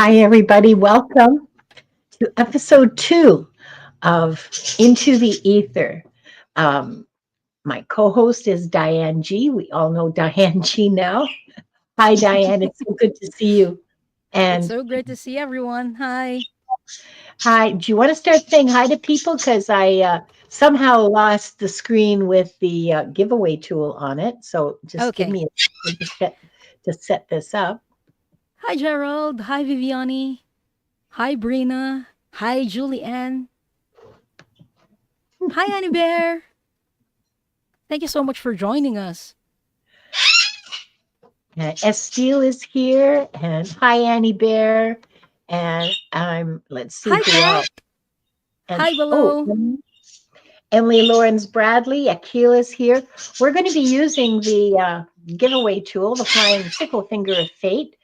Hi, everybody. Welcome to episode 2 of Into the Aether. Um, my co host is Diane G. We all know Diane G now. Hi, Diane. It's so good to see you. It's And so great to see everyone. Hi. hi, do you want to start saying hi to people? Because I somehow lost the screen with the giveaway tool on it. So just give Okay. me a second to set this up. Hi, Gerald. Hi, Viviani. Hi, Brina. Hi, Julianne. Hi, Annie Bear. Thank you so much for joining us. Estelle is here, and hi, Annie Bear. And let's see Hi, who else. Kat. And Hi, Below. Emily Lawrence Bradley, Akil is here. We're going to be using the giveaway tool, the flying sickle finger of fate,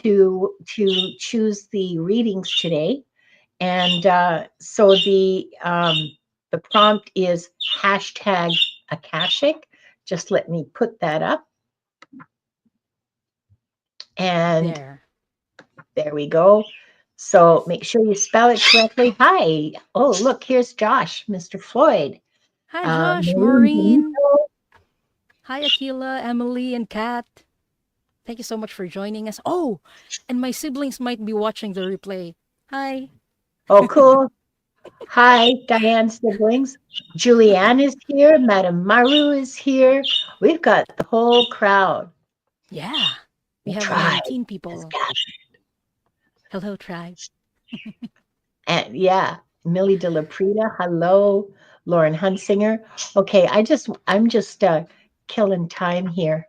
to choose the readings today. And so the prompt is hashtag Akashic. Just let me put that up. And There. there we go. So make sure you spell it correctly. Hi. Oh, look, here's Josh, Mr. Floyd. Hi, Josh, Maureen Maureen. Benito. Hi, Akila, Emily, and Kat. Thank you so much for joining us. Oh, and my siblings might be watching the replay. Hi. Oh, cool. Hi, Diane siblings. Julianne is here. Madame Maru is here. We've got the whole crowd. Yeah. We The have tribe 19 has people. gathered. Hello, tribe. And yeah, Millie de la Prida. Hello, Lauren Hunsinger. Okay, I'm just killing time here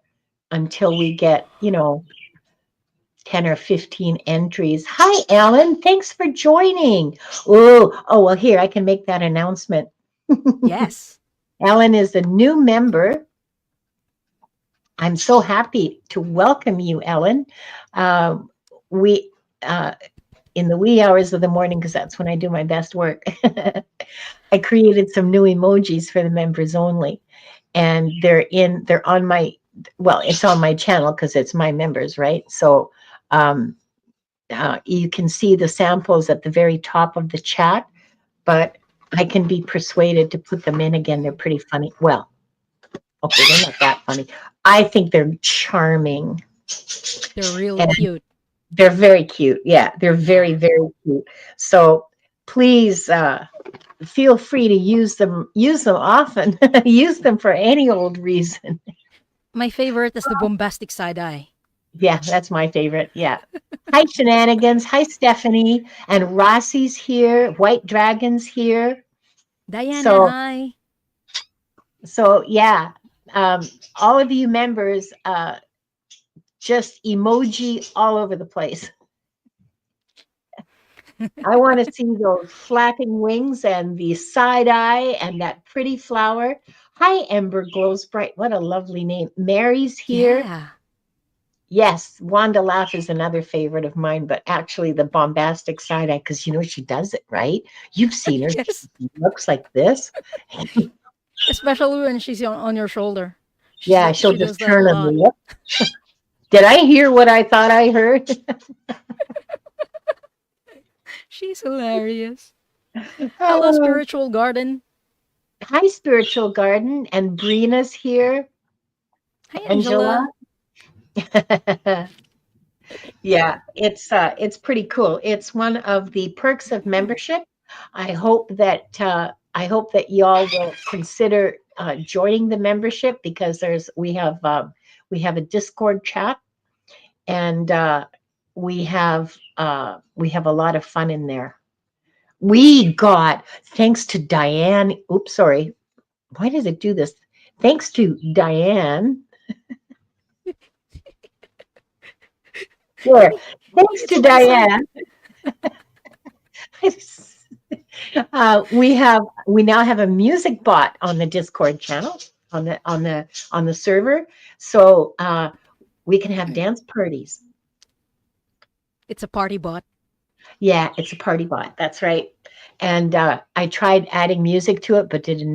until we get, 10 or 15 entries. Hi, Alan. Thanks for joining. Oh, well, here, I can make that announcement. Yes. Alan is a new member. I'm so happy to welcome you, Ellen. Uh, we, uh, in the wee hours of the morning, because that's when I do my best work, I created some new emojis for the members only. And they're on my, well, it's on my channel because it's my members, right? So, um, you can see the samples at the very top of the chat, but I can be persuaded to put them in again. They're pretty funny. Well, okay, they're not that funny. I think they're charming They're really and cute. they're very cute. Yeah, they're Yeah. very, very cute. So please feel free to use them often, use them for any old reason. My favorite is the bombastic side eye. Yeah, that's my favorite. Yeah. Hi, Shenanigans. Hi, Stephanie. And Rossi's here. White Dragon's here. Diana, So, hi. so yeah, um, all of you members, just emoji all over the place. I want to see those flapping wings and the side eye and that pretty flower. Hi, Ember Glows Bright. What a lovely name. Mary's here. Yeah. Yes, Wanda Laugh is another favorite of mine, but actually the bombastic side eye, because she does it, right? You've seen her. Yes. She looks like this. Especially when she's on your shoulder. Yeah, she'll She just does that a turn and lot. look. Did I hear what I thought I heard? She's hilarious. Hello, Oh, Spiritual Garden. hi, Spiritual Garden. And Brina's here. Hi, Angela. Angela. Yeah, it's pretty cool. It's one of the perks of membership. I hope that y'all will consider joining the membership because we have a Discord chat and we have a lot of fun in there. We got thanks to Diane. Oops, sorry. Why does it do this? Thanks to Diane. Here, thanks It's to awesome. Diane. We now have a music bot on the Discord channel on the server, so we can have dance parties. It's a party bot. Yeah, it's a party bot. That's right. And I tried adding music to it, but didn't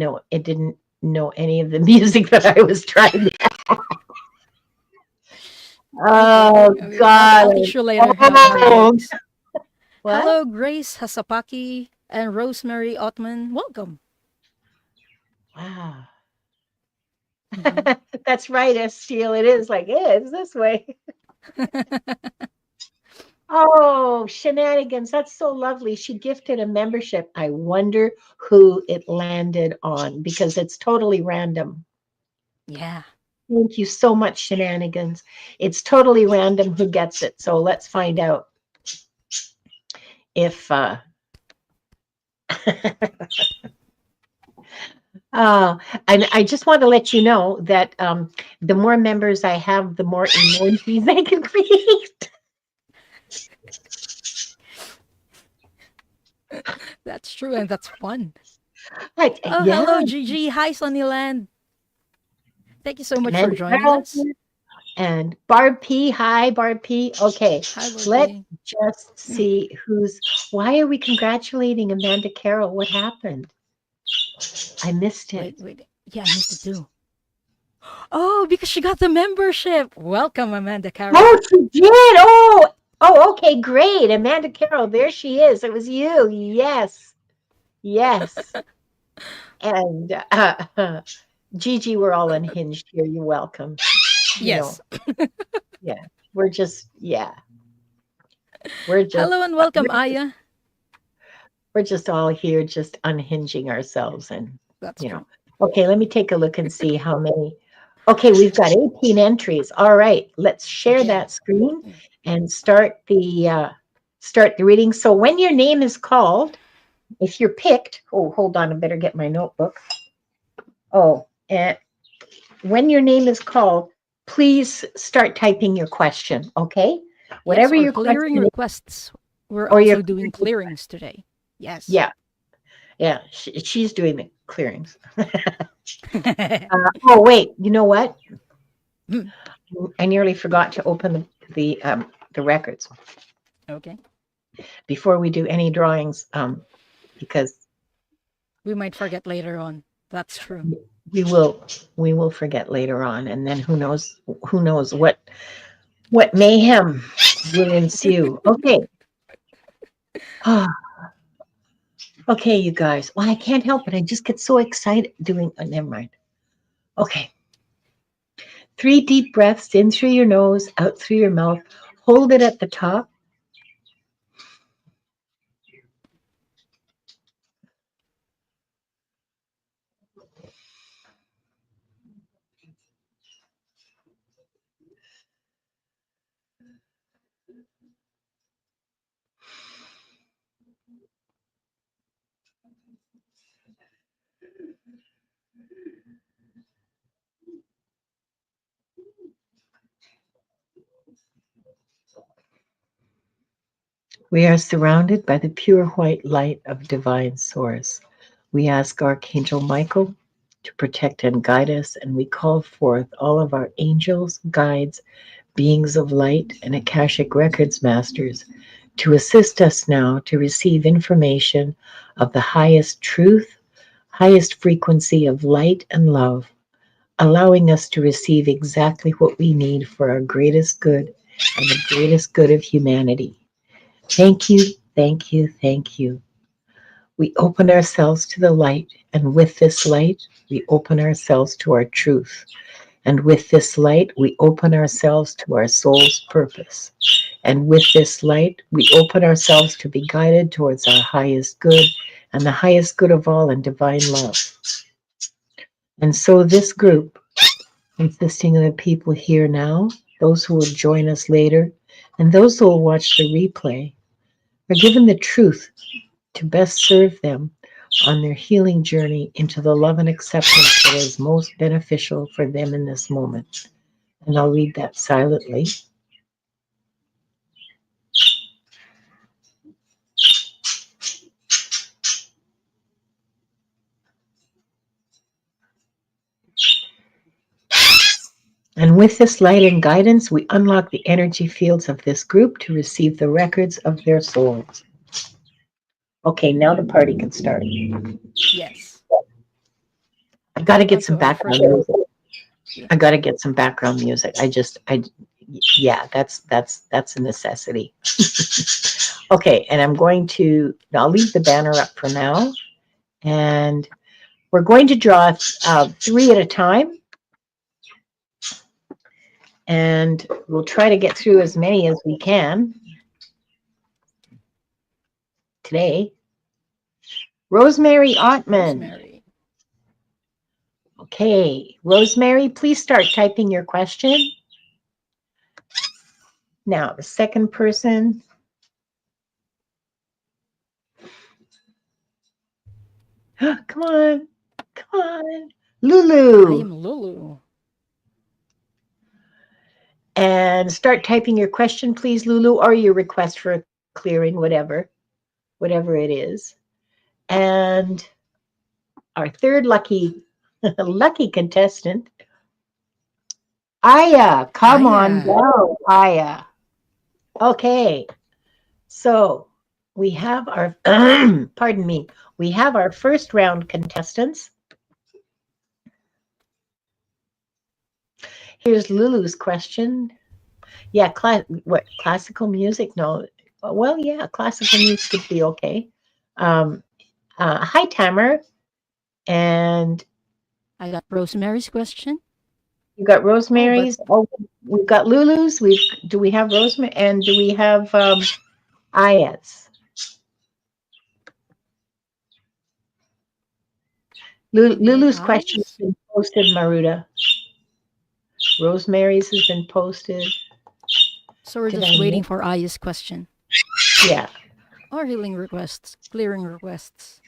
know any of the music that I was trying. Okay. Oh Okay, I'll God! teach you later how it Oh, works. What? Hello, Grace Hasapaki and Rosemary Ottman. Welcome. Wow. Mhm. That's right, Esteele. It is like, yeah, it's this way. Oh, shenanigans. That's so lovely. She gifted a membership. I wonder who it landed on because it's totally random. Yeah. Thank you so much, shenanigans. It's totally random who gets it. So let's find out if uh and I just want to let you know that the more members I have, the more emojis I can create. That's true, and that's fun. Like, Oh, yeah, hello, Gigi. Hi, Sunnyland. Thank you so much for Amanda joining Carroll us. and Barb P. Hi, Barb P. Okay, Hi, let's Barbie. just see who's. Why are we congratulating Amanda Carroll? What happened? I missed Wait, it. wait. Yeah, I missed it too. Oh, because she got the membership. Welcome, Amanda Carroll. Oh, she did. Oh, okay, great. Amanda Carroll, there she is. It was you. Yes, yes. And Gigi, we're all unhinged here. You're welcome. You know, Yes. yeah, we're just, yeah, we're just, Hello and uh, welcome, we're Aya. we're just all here, just unhinging ourselves, and That's you know. true. Okay, let me take a look and see how many. Okay, we've got 18 entries. All right, let's share Okay. that screen and start the reading. So when your name is called, if you're picked, oh, hold on, I better get my notebook. Oh, and when your name is called, please start typing your question, okay? Yes, Whatever or your clearing question is, requests. We're or your also doing clearings today. Yes. yeah, yeah, she's doing the clearings. Oh, wait, you know what? Hmm, I nearly forgot to open the records okay. before we do any drawings, because We might forget later on. That's true. we will we will forget later on, and then who knows what mayhem will ensue. Okay. Okay, you guys. Well, I can't help it. I just get so excited doing. Never mind. Okay. 3 deep breaths in through your nose, out through your mouth. Hold it at the top. We are surrounded by the pure white light of divine source. We ask Archangel Michael to protect and guide us, and we call forth all of our angels, guides, beings of light, and Akashic Records masters to assist us now to receive information of the highest truth, highest frequency of light and love, allowing us to receive exactly what we need for our greatest good and the greatest good of humanity. Thank you, thank you, thank you. We open ourselves to the light, and with this light, we open ourselves to our truth. And with this light, we open ourselves to our soul's purpose. And with this light, we open ourselves to be guided towards our highest good and the highest good of all in divine love. And so, this group, consisting of the people here now, those who will join us later, and those who will watch the replay, are given the truth to best serve them on their healing journey into the love and acceptance that is most beneficial for them in this moment. And I'll read that silently. And with this light and guidance, we unlock the energy fields of this group to receive the records of their souls. Okay, now the party can start. Yes. I've got to get Also, some our background first. music. Yeah. I got to get some background music. Yeah, that's a necessity. Okay, and I'll leave the banner up for now. And we're going to draw 3 at a time. And we'll try to get through as many as we can today. Rosemary Ottman. Rosemary. Okay, Rosemary, please start typing your question. Now, the second person. Come on, come on. Lulu. I am Lulu. And start typing your question, please, Lulu, or your request for a clearing, whatever it is. And our third lucky contestant, Aya. Come on, Aya. go, Aya. Okay, so we have our, pardon me, we have our first round contestants. Here's Lulu's question. Yeah, classical music? No. Well, yeah, classical music could be okay. Hi, Tamer. And I got Rosemary's question. you got Rosemary's. but Oh, we've got Lulu's. Do we have Rosemary? And do we have Aya's? Lulu's question has been posted, Maruda. Rosemary's has been posted. So we're just waiting for Aya's question. Yeah. Or healing requests, clearing requests.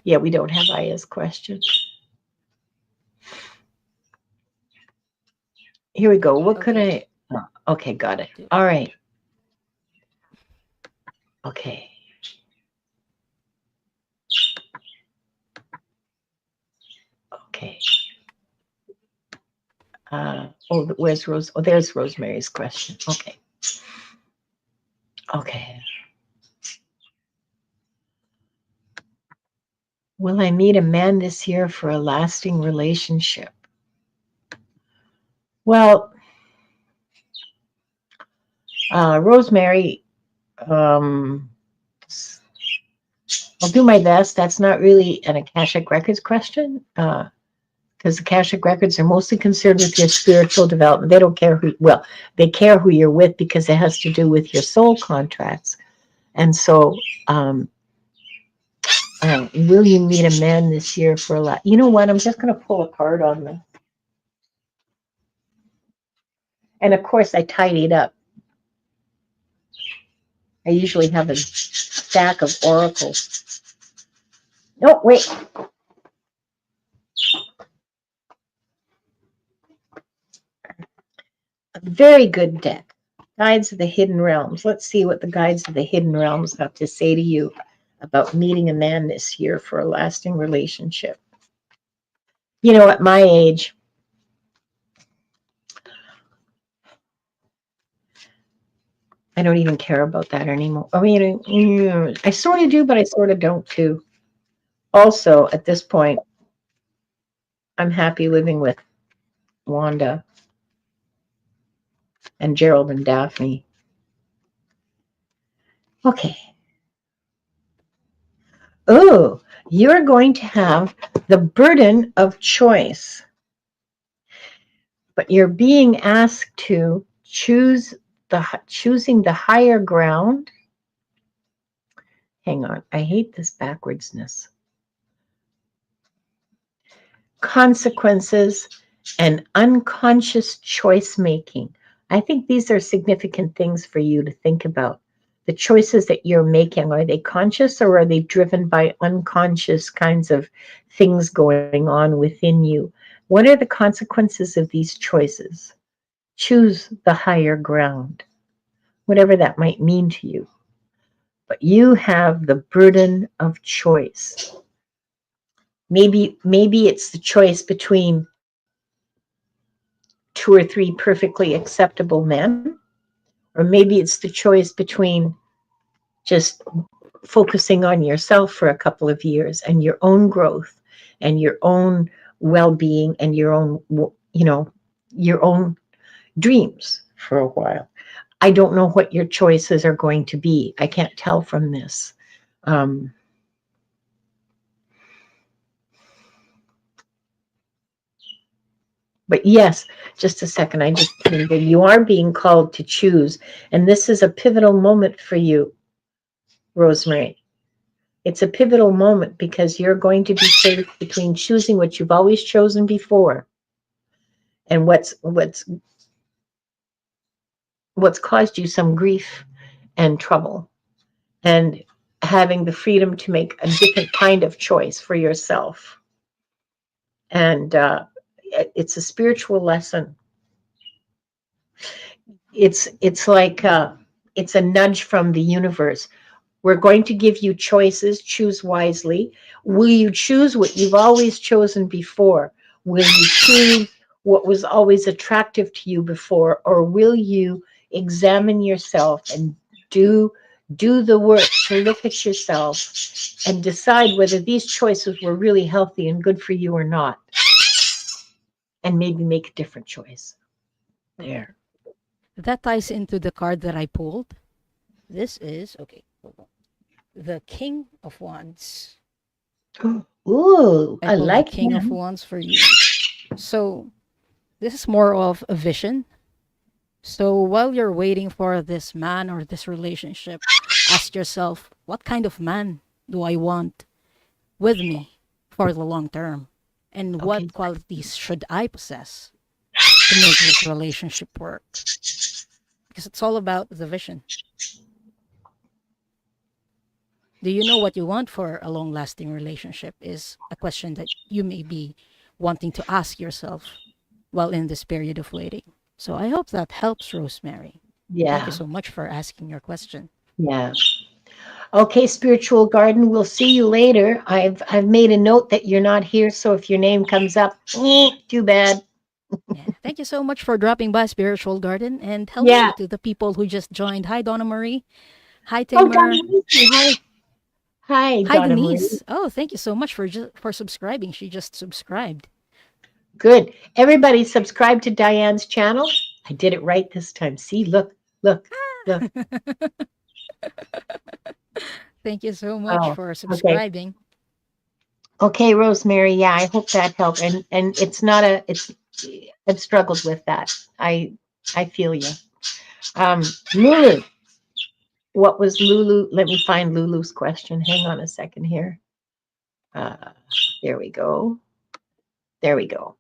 Yeah, we don't have Aya's question. Here we go. What could I? Oh, okay, got it. All right. Okay. Okay. Where's Rose? Oh, there's Rosemary's question. Okay. Okay. Will I meet a man this year for a lasting relationship? Well, Rosemary, I'll do my best. That's not really an Akashic Records question, because Akashic Records are mostly concerned with your spiritual development. They don't care they care who you're with because it has to do with your soul contracts. And so, will you meet a man this year for a lot? You know what? I'm just going to pull a card on them. And of course, I tidied up. I usually have a stack of oracles. No, wait. A very good deck. Guides of the Hidden Realms. Let's see what the Guides of the Hidden Realms have to say to you about meeting a man this year for a lasting relationship. You know, at my age, I don't even care about that anymore. I mean, I sort of do, but I sort of don't too. Also, at this point, I'm happy living with Wanda and Gerald and Daphne. Okay. Oh, you're going to have the burden of choice, but you're being asked to choosing the higher ground. Hang on, I hate this backwardsness. Consequences and unconscious choice making. I think these are significant things for you to think about. The choices that you're making, are they conscious or are they driven by unconscious kinds of things going on within you? What are the consequences of these choices? Choose the higher ground, whatever that might mean to you. But you have the burden of choice. Maybe it's the choice between 2 or 3 perfectly acceptable men, or maybe it's the choice between just focusing on yourself for a couple of years and your own growth and your own well-being and your own dreams for a while. I don't know what your choices are going to be. I can't tell from this. Um, but yes, just a second. You are being called to choose. And this is a pivotal moment for you, Rosemary. It's a pivotal moment because you're going to be faced between choosing what you've always chosen before and what's caused you some grief and trouble, and having the freedom to make a different kind of choice for yourself. And it's a spiritual lesson. It's like it's a nudge from the universe. We're going to give you choices. Choose wisely. Will you choose what you've always chosen before? Will you choose what was always attractive to you before? Or will you examine yourself and do the work to look at yourself and decide whether these choices were really healthy and good for you or not? And maybe make a different choice. There. That ties into the card that I pulled. This is, okay, hold on. The King of Wands. Ooh, I I pulled the like King of that. Wands for you. So, this is more of a vision. So, while you're waiting for this man or this relationship, ask yourself, what kind of man do I want with me for the long term? And Okay. what qualities should I possess to make this relationship work? Because it's all about the vision. Do you know what you want for a long lasting relationship? Is a question that you may be wanting to ask yourself while in this period of waiting. So I hope that helps, Rosemary. Thank you Yeah. so much for asking your question. Yeah. Okay, spiritual garden, we'll see you later. I've made a note that you're not here, so if your name comes up, too bad. Yeah. Thank you so much for dropping by Spiritual Garden. And hello Yeah. to the people who just joined. Hi, Donna Marie. Hi, Oh, Donna Tamer. Marie. Hi. Hi, Hi, Donna Marie. Denise. Oh, thank you so much for subscribing. She just subscribed. Good. Everybody subscribe to Diane's channel. I did it right this time. See, look, look, look. Thank you so much Oh, for okay. subscribing. Okay, Rosemary. Yeah, I hope that helped. And it's not a it's I've struggled with that. I feel you. Lulu, what was Lulu? Let me find Lulu's question. Hang on a second here. Uh, there we go. There we go.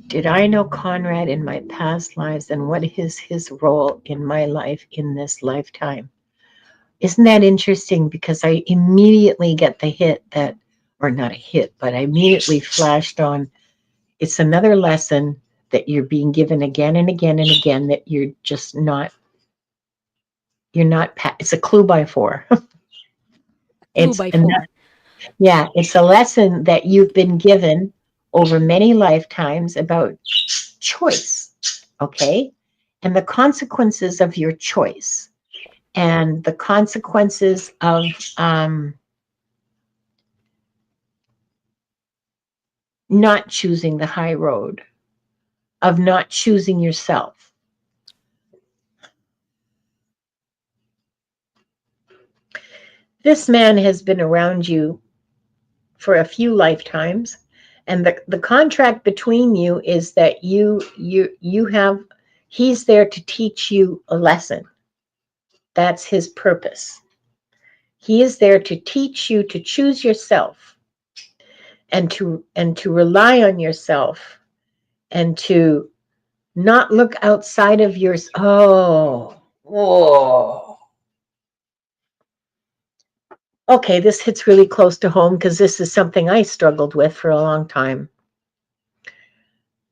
Did I know Conrad in my past lives, and what is his role in my life in this lifetime? Isn't that interesting? Because I immediately get the hit that, or not a hit, but I immediately flashed on it's another lesson that you're being given again and again and again that you're just not, it's a clue by four. Clue It's by and four. Yeah, it's a lesson that you've been given over many lifetimes about choice, okay? And the consequences of your choice and the consequences of not choosing the high road, of not choosing yourself. This man has been around you for a few lifetimes, and the contract between you is that you have he's there to teach you a lesson. That's his purpose. He is there to teach you to choose yourself and to rely on yourself and to not look outside of yours. Oh, whoa. Okay, this hits really close to home because this is something I struggled with for a long time.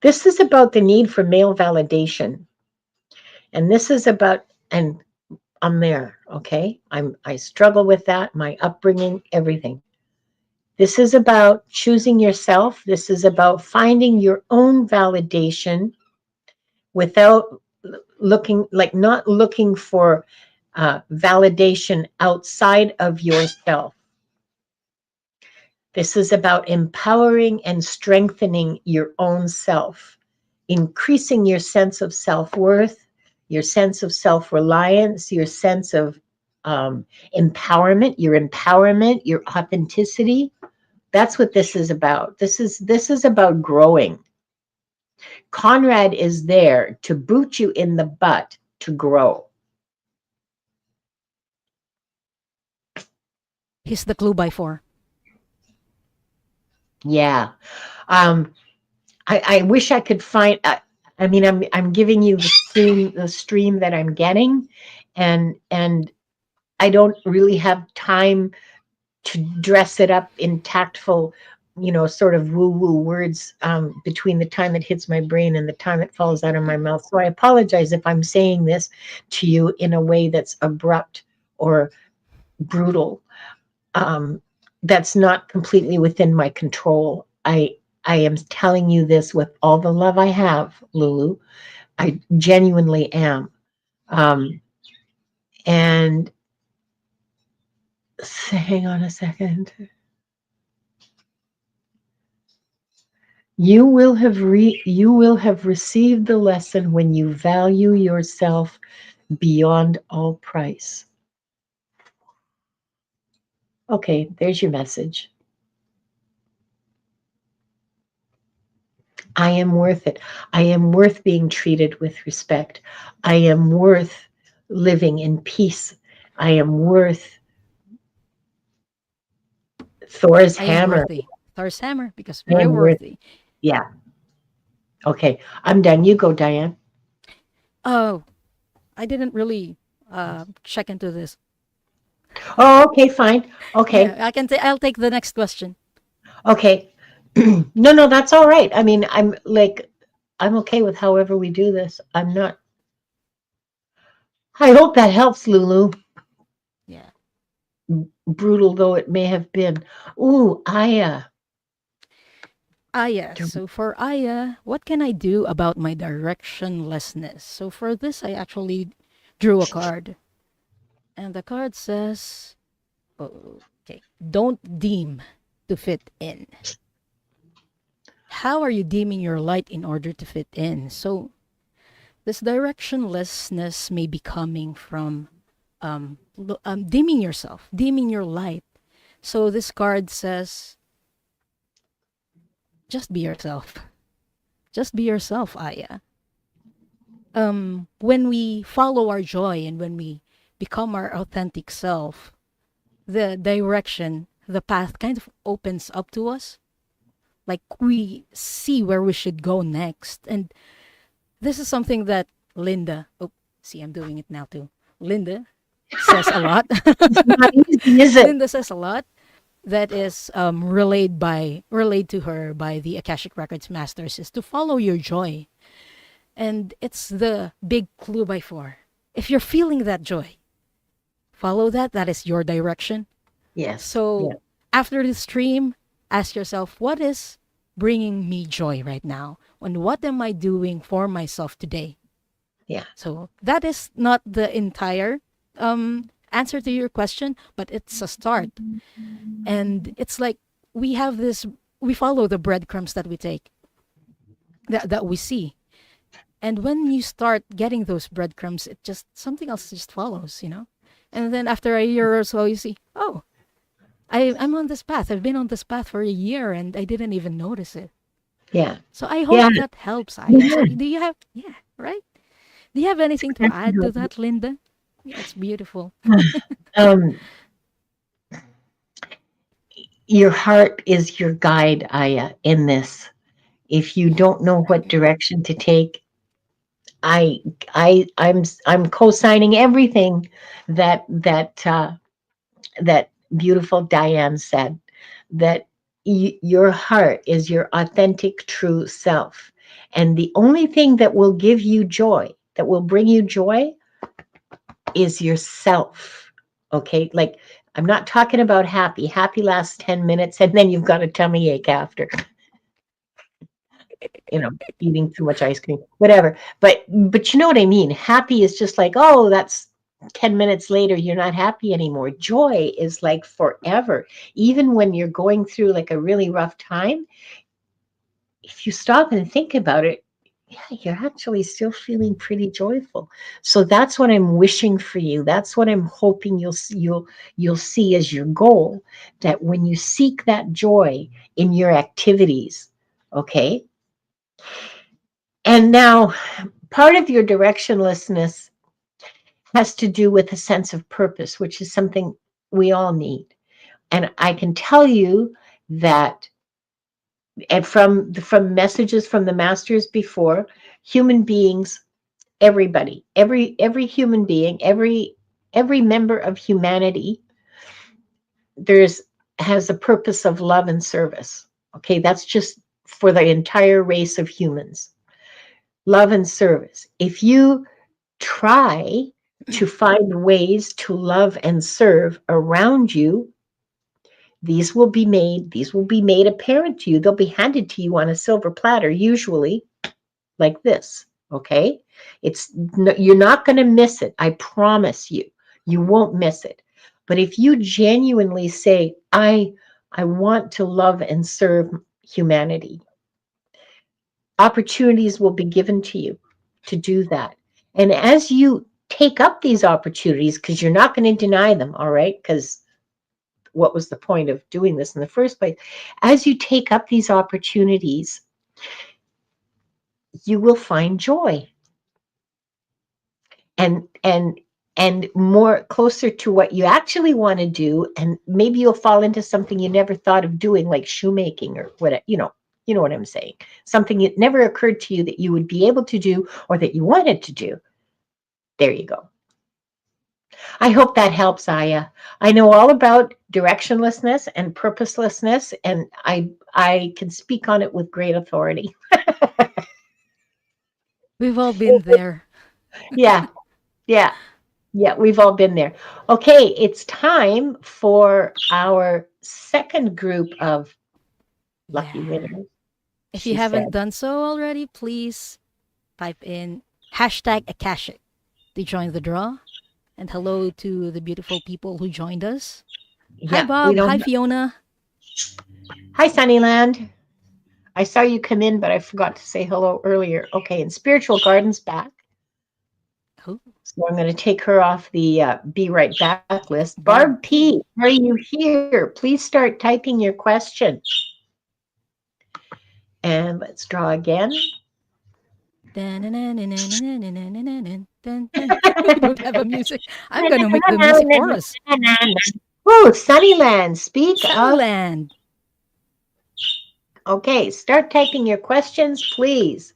This is about the need for male validation. And this is about, and I'm there, okay? I struggle with that, my upbringing, everything. This is about choosing yourself. This is about finding your own validation without not looking for validation outside of yourself. This is about empowering and strengthening your own self increasing your sense of self-worth, your sense of self-reliance, your sense of empowerment, your authenticity. That's what this is about. This is about growing. Conrad is there to boot you in the butt to grow. He's the clue by four. Yeah. Um, I wish I could find. I mean, I'm giving you the stream that I'm getting, and I don't really have time to dress it up in tactful, sort of woo-woo words between the time it hits my brain and the time it falls out of my mouth. So I apologize if I'm saying this to you in a way that's abrupt or brutal. Um, that's not completely within my control. I am telling you this with all the love I have, Lulu. I genuinely am. Um, and hang on a second. You will have received the lesson when you value yourself beyond all price. Okay, there's your message. I am worth it. I am worth being treated with respect. I am worth living in peace. I am worth Thor's I am hammer. worthy. Thor's hammer, because I very am worth. worthy. Yeah. Okay, I'm done. You go, Diane. Oh, I didn't really check into this. Oh, okay, fine. Yeah, Okay, I'll take the next question. okay. No, no, that's all right. I mean, I'm okay with however we do this. I'm not. I hope that helps, Lulu. Yeah. Brutal though it may have been. Ooh, Aya. Aya. So for Aya, what can I do about my directionlessness? So for this, I actually drew a card. And the card says, oh, okay, don't deem to fit in. How are you deeming your light in order to fit in? So this directionlessness may be coming from dimming yourself, dimming your light. So this card says, just be yourself. Just be yourself, Aya. When we follow our joy and when we become our authentic self, the direction, the path kind of opens up to us. Like we see where we should go next. And this is something that Linda, oh, see, I'm doing it now too. Linda says a lot. It's not easy, is it? Linda says a lot that is relayed to her by the Akashic Records masters is to follow your joy. And it's the big clue by four. If you're feeling that joy, follow that. That is your direction. Yes. Yeah. So after the stream, ask yourself, what is bringing me joy right now? And what am I doing for myself today? Yeah. So that is not the entire answer to your question, but it's a start. And it's like we have this, we follow the breadcrumbs that we take, that we see. And when you start getting those breadcrumbs, it just, something else just follows, you know? And then after a year or so, you see, oh, I'm on this path. I've been on this path for a year and I didn't even notice it. Yeah. So I hope Yeah. that helps, Aya. So Yeah. do you have, yeah, right? Do you have anything to add to that, Linda? Yeah, it's beautiful. Um, your heart is your guide, Aya, in this. If you don't know what direction to take, I I'm co-signing everything that beautiful Diane said, that your heart is your authentic true self. And the only thing that will give you joy, that will bring you joy, is yourself. Okay? Like, I'm not talking about happy. Happy lasts 10 minutes and then you've got a tummy ache after, you know, eating too much ice cream, whatever. But you know what I mean? Happy is just like, oh, that's 10 minutes later, you're not happy anymore. Joy is like forever. Even when you're going through like a really rough time, if you stop and think about it, Yeah, you're actually still feeling pretty joyful. So that's what I'm wishing for you. That's what I'm hoping you'll see as your goal, that when you seek that joy in your activities, okay? And now part of your directionlessness has to do with a sense of purpose, which is something we all need. And I can tell you that, and from messages from the masters before, human beings, everybody, every human being, every member of humanity, there's has a purpose of love and service. Okay, that's just for the entire race of humans. Love and service. If you try to find ways to love and serve around you, these will be made apparent to you. They'll be handed to you on a silver platter, usually like this. Okay, you're not going to miss it. I promise you, you won't miss it. But if you genuinely say, I want to love and serve humanity, opportunities will be given to you to do that. And as you take up these opportunities, because you're not going to deny them, all right? Because what was the point of doing this in the first place? As you take up these opportunities, you will find joy, and more closer to what you actually want to do. And maybe you'll fall into something you never thought of doing, like shoemaking or what, you know what I'm saying. Something that never occurred to you that you would be able to do or that you wanted to do. There you go. I hope that helps, Aya. I know all about directionlessness and purposelessness, and I can speak on it with great authority. We've all been there. Yeah, yeah, yeah, we've all been there. Okay, it's time for our second group of lucky Yeah. winners, If you she haven't said. done so already, please type in hashtag Akashic to join the draw. And hello to the beautiful people who joined us. Hi, Yeah, we Bob. Hi, don't. Fiona. Hi, Sunnyland. I saw you come in, but I forgot to say hello earlier. Okay, and Spiritual Gardens back. Oh, So I'm going to take her off the Be Right Back list. Barb Barb P, P. are you here? Please start typing your question. And let's draw again. We don't have a music. I'm going to make the music for us. Oh, Sunnyland, speak of. Sunnyland. Okay, start typing your questions, please.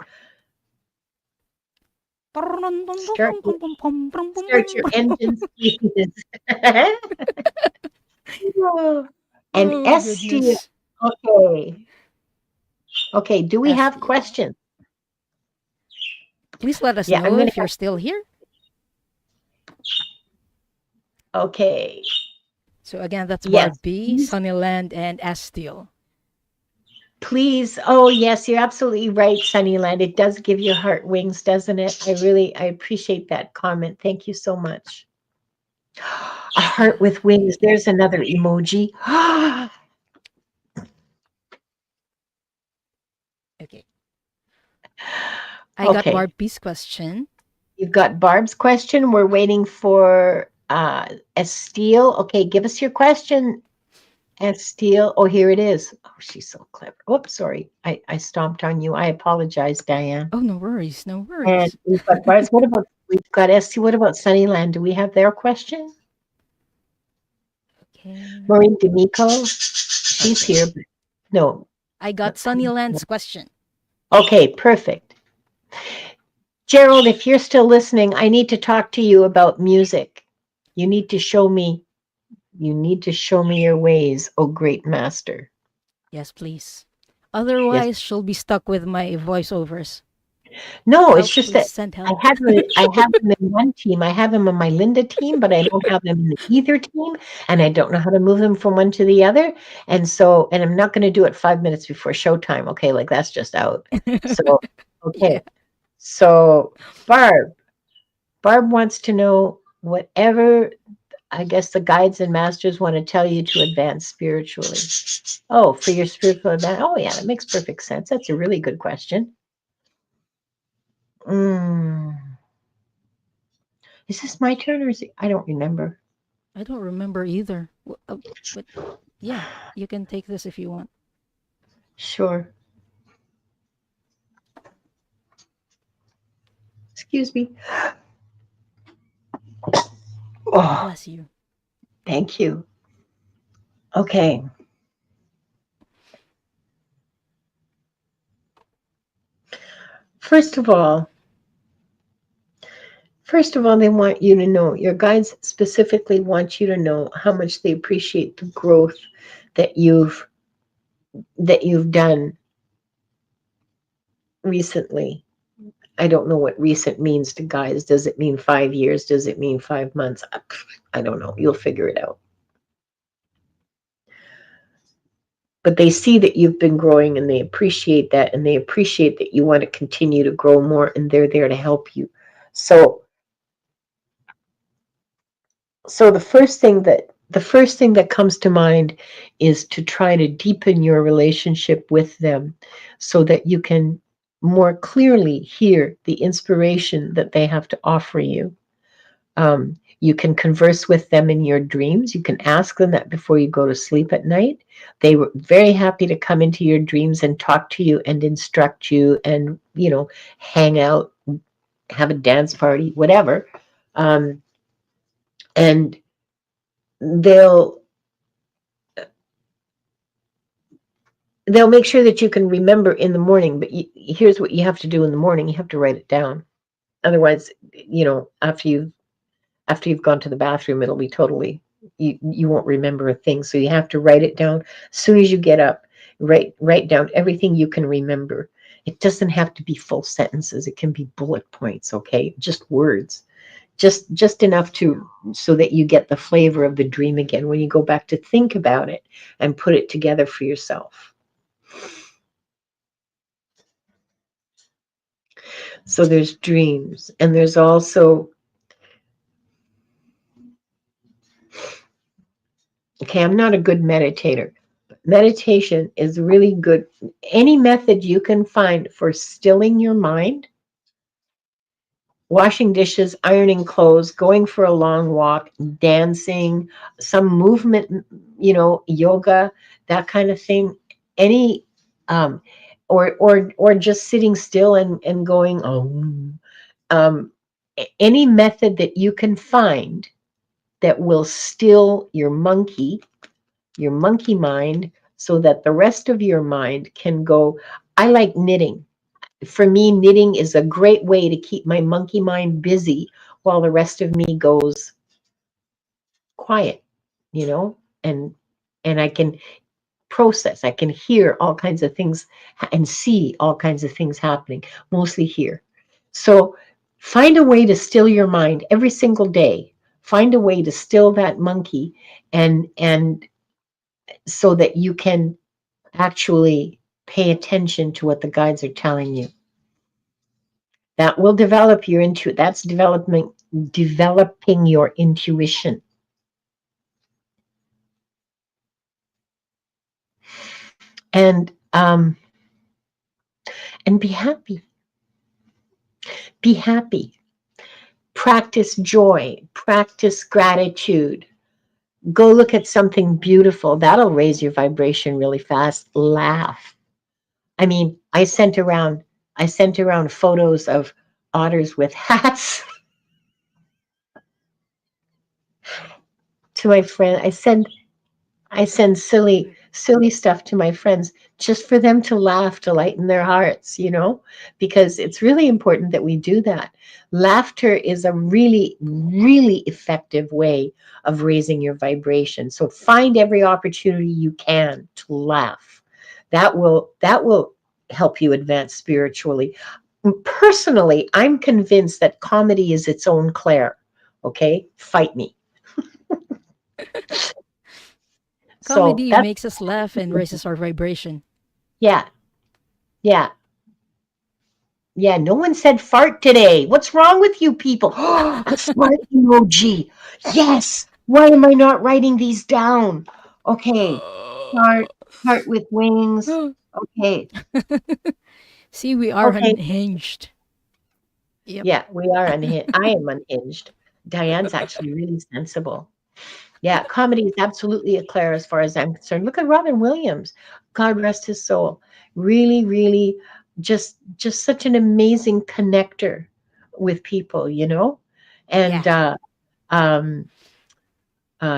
Start your engines, please. And Oh, ST. goodness. Okay. Okay, do we have Estiel. questions? Please let us Yeah, I'm know going to if you're still here. Okay. So again, that's Yes. Barb B, Sunnyland, and Estiel. Please. Oh, yes, you're absolutely right, Sunnyland. It does give your heart wings, doesn't it? I appreciate that comment. Thank you so much. A heart with wings. There's another emoji. Okay. I got Okay. Barb B's question. You've got Barb's question. We're waiting for Estelle. Okay, give us your question, Estelle. Oh, here it is. Oh, she's so clever. Oops, sorry. I stomped on you. I apologize, Diane. Oh, no worries. No And worries. we've got Barb's. We've got Estelle. What about Sunnyland? Do we have their question? Okay. Maureen D'Amico. She's Okay. here. But no. I got Sunnyland's question. Okay, perfect. Gerald, if you're still listening, I need to talk to you about music. You need to show me your ways, oh great master. Yes, please. Yes. Otherwise, she'll be stuck with my voiceovers. No, it's Help, just please that send I help. have them in one team. I have them on my Linda team, but I don't have them in the Ether team, and I don't know how to move them from one to the other. And I'm not going to do it 5 minutes before showtime. Okay, like that's just out. So, Yeah. okay. So, Barb wants to know whatever I guess the guides and masters want to tell you to advance spiritually. Oh, for your spiritual advance. Oh, yeah, that makes perfect sense. That's a really good question. Mm. Is this my turn or is it? I don't remember. I don't remember either. But yeah, you can take this if you want. Sure. Excuse me. Oh, Bless you. thank you. Okay. First of all, First of all, they want you to know, your guides specifically want you to know how much they appreciate the growth that you've done recently. I don't know what recent means to guides. Does it mean 5 years? Does it mean 5 months? I don't know. You'll figure it out. But they see that you've been growing and they appreciate that, and they appreciate that you want to continue to grow more, and they're there to help you. So so the first thing that comes to mind is to try to deepen your relationship with them so that you can more clearly hear the inspiration that they have to offer you. You can converse with them in your dreams. You can ask them that before you go to sleep at night. They were very happy to come into your dreams and talk to you and instruct you and, hang out, have a dance party, whatever. And they'll they'll make sure that you can remember in the morning, but here's what you have to do in the morning. You have to write it down. Otherwise, after you've gone to the bathroom, it'll be totally, you won't remember a thing. So you have to write it down as soon as you get up. Write down everything you can remember. It doesn't have to be full sentences. It can be bullet points, okay? Just words. Just enough to so that you get the flavor of the dream again when you go back to think about it and put it together for yourself. So there's dreams, and there's also, okay, I'm not a good meditator. Meditation is really good. Any method you can find for stilling your mind, washing dishes, ironing clothes, going for a long walk, dancing, some movement, yoga, that kind of thing. Any, um, or just sitting still and going, um, any method that you can find that will still your monkey mind, so that the rest of your mind can go. I like knitting. For me, knitting is a great way to keep my monkey mind busy while the rest of me goes quiet, you know, and I can process, I can hear all kinds of things and see all kinds of things happening, mostly here. So find a way to still your mind every single day. Find a way to still that monkey, and so that you can actually pay attention to what the guides are telling you. That will develop your that's developing your intuition. And and be happy. Be happy. Practice joy, practice gratitude. Go look at something beautiful. That'll raise your vibration really fast. Laugh. I mean, I sent around photos of otters with hats to my friend. I send silly stuff to my friends just for them to laugh, to lighten their hearts, because it's really important that we do that. Laughter is a really, really effective way of raising your vibration. So find every opportunity you can to laugh. That will help you advance spiritually. Personally, I'm convinced that comedy is its own Claire. Okay? Fight me. So Comedy that's, makes us laugh and raises our vibration. yeah, yeah. Yeah, no one said fart today. What's wrong with you people? A fart emoji. Yes. Why am I not writing these down? Okay. Fart, fart with wings. Okay. See, we are Okay. unhinged. Yep. Yeah, we are unhinged. I am unhinged. Diane's actually really sensible. Yeah, comedy is absolutely a Claire as far as I'm concerned. Look at Robin Williams. God rest his soul. Really, really just such an amazing connector with people, you know? And Yeah. um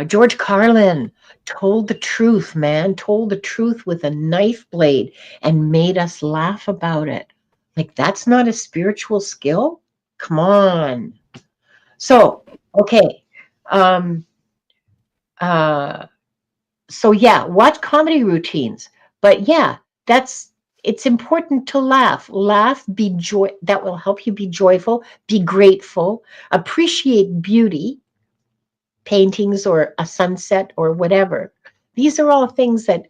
George Carlin told the truth, man, told the truth with a knife blade and made us laugh about it. Like, that's not a spiritual skill? Come on. So, okay. Um, uh, so yeah, watch comedy routines. But yeah, that's it's important to laugh. Laugh, be joy that will help you be joyful, be grateful, appreciate beauty, paintings or a sunset or whatever. These are all things that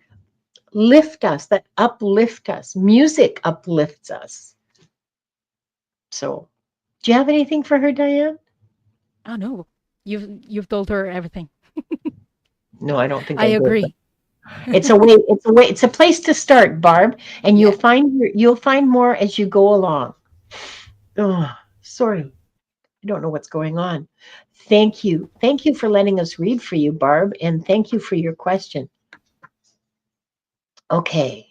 lift us, that uplift us. Music uplifts us. So, do you have anything for her, Diane? Oh no, you've told her everything. No, I don't think I I did. But agree. it's a way. It's a way. It's a place to start, Barb, and Yeah. you'll find more as you go along. Oh, sorry, I don't know what's going on. Thank you for letting us read for you, Barb, and thank you for your question. Okay,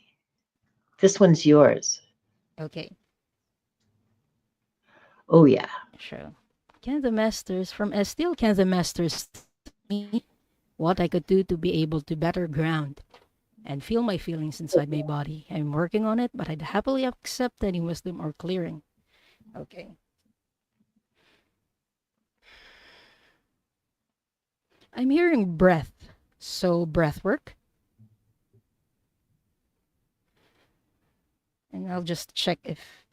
this one's yours. Okay. Oh yeah. Sure. Can the masters from Estill? Can the masters tell me what I could do to be able to better ground and feel my feelings inside my body? I'm working on it, but I'd happily accept any wisdom or clearing. Okay. I'm hearing breath. So breath work. And I'll just check if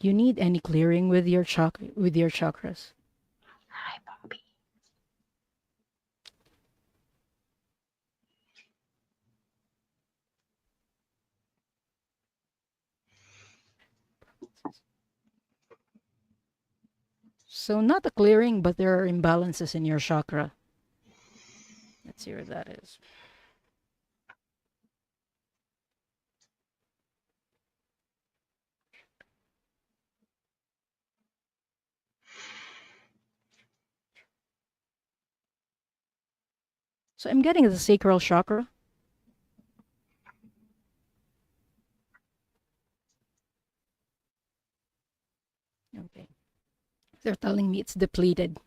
you need any clearing with your chakras. Hi, Bobby. So not a clearing, but there are imbalances in your chakra. Let's see where that is. So I'm getting the sacral chakra. Okay. They're telling me it's depleted.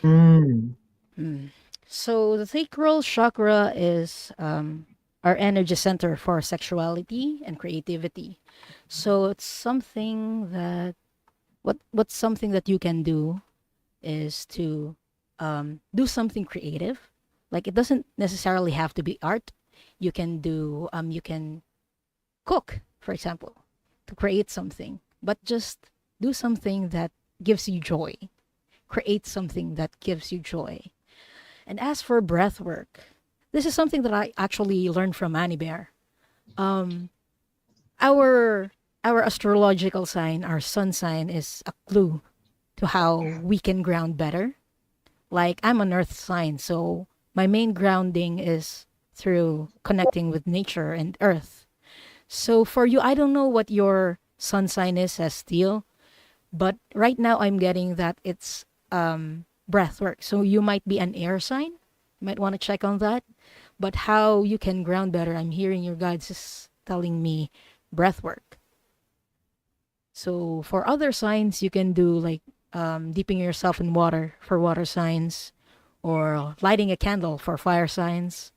Mm. Hmm. So the sacral chakra is our energy center for sexuality and creativity. So it's something that what's something that you can do is to do something creative. Like it doesn't necessarily have to be art. You can cook, for example, to create something, but just do something that gives you joy. Create something that gives you joy. And as for breath work, this is something that I actually learned from Annie Bear. Um, our our astrological sign, our sun sign, is a clue to how we can ground better. Like I'm an earth sign, so my main grounding is through connecting with nature and earth. So for you, I don't know what your sun sign is as steel, but right now I'm getting that it's breath work. So you might be an air sign. You might want to check on that. But how you can ground better, I'm hearing your guides is telling me breath work. So for other signs, you can do like dipping yourself in water for water signs, or lighting a candle for fire signs.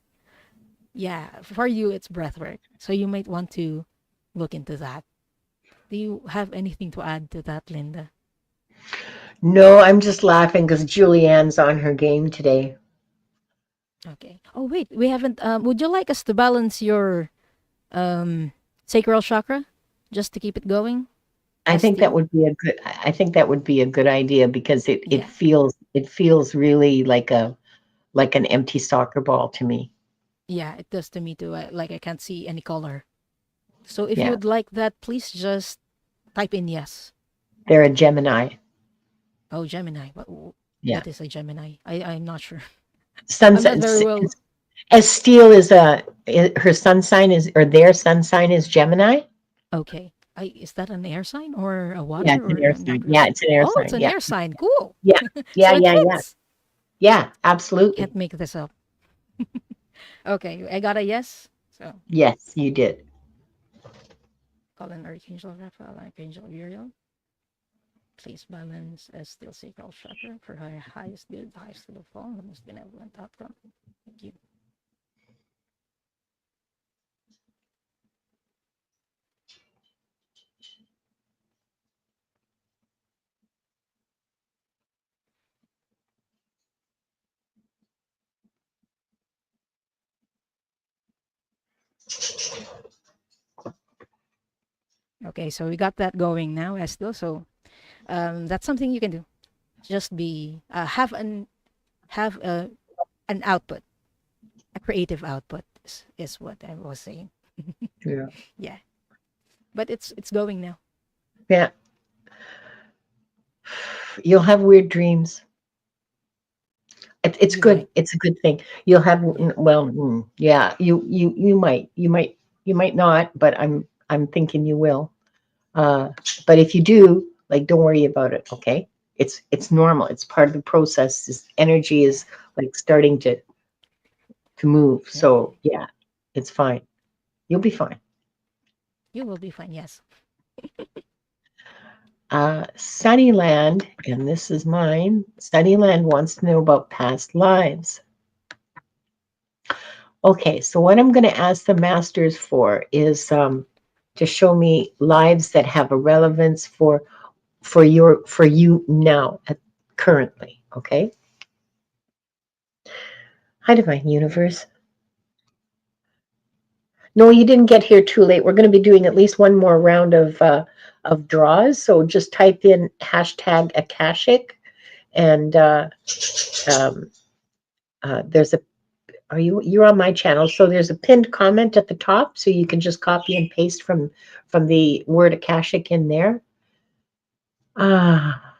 Yeah, for you, it's breath work. So you might want to look into that. Do you have anything to add to that, Linda? No, I'm just laughing because Julianne's on her game today. Okay. Oh, wait, we haven't. Would you like us to balance your um, sacral chakra just to keep it going? I As think that steel? would be a good I think that would be a good idea because Yeah. it feels really like an empty soccer ball to me. Yeah, it does to me too. Like I can't see any color. So if you Yeah. would like that, please just type in yes. They're a Gemini. Oh, Gemini. Yeah. What is a Gemini? I'm not sure. I'm not Sunset very well. as steel is her sun sign is or their sun sign is Gemini. Okay. is that an air sign or a Yeah, water it's an or air not sign. Yeah, really? it's an air Oh, it's sign. an Yeah. air sign. Cool. Yeah. Yeah, So it yeah, yeah. fits. Yeah, Can't absolutely. make this up. Okay, I got a yes. So Yes, you did. call an Archangel Raphael, Archangel Uriel. Please balance as still sacral chakra for her highest good, highest good of all, the most benevolent outcome. Thank you. Okay, so we got that going now, Estel. So that's something you can do. Just be have an output, a creative output is what I was saying. Yeah. Yeah, but it's going now. Yeah. You'll have weird dreams. It's You might. good. It's a good thing. You'll have Yeah, well, yeah. You might not, but I'm thinking you will. Uh, but if you do, like, don't worry about it. Okay, it's normal. It's part of the process. This energy yeah, is like starting to move. yeah. So yeah, it's fine. You'll be fine. You will be fine. Yes. Sunnyland, and this is mine. Sunnyland wants to know about past lives. Okay, so what I'm going to ask the masters for is to show me lives that have a relevance for you now, currently. Okay. Hi, divine universe. No, you didn't get here too late. We're going to be doing at least one more round of draws. So just type in hashtag Akashic, and um, there's a you're on my channel, so there's a pinned comment at the top, so you can just copy and paste from the word Akashic in there. Ah,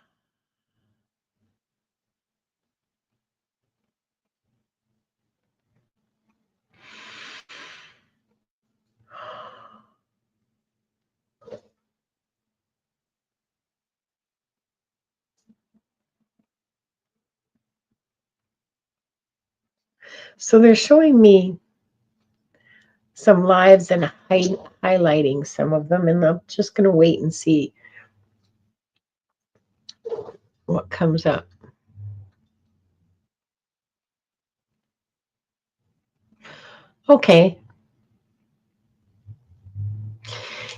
so they're showing me some lives and highlighting some of them, and I'm just going to wait and see what comes up. Okay,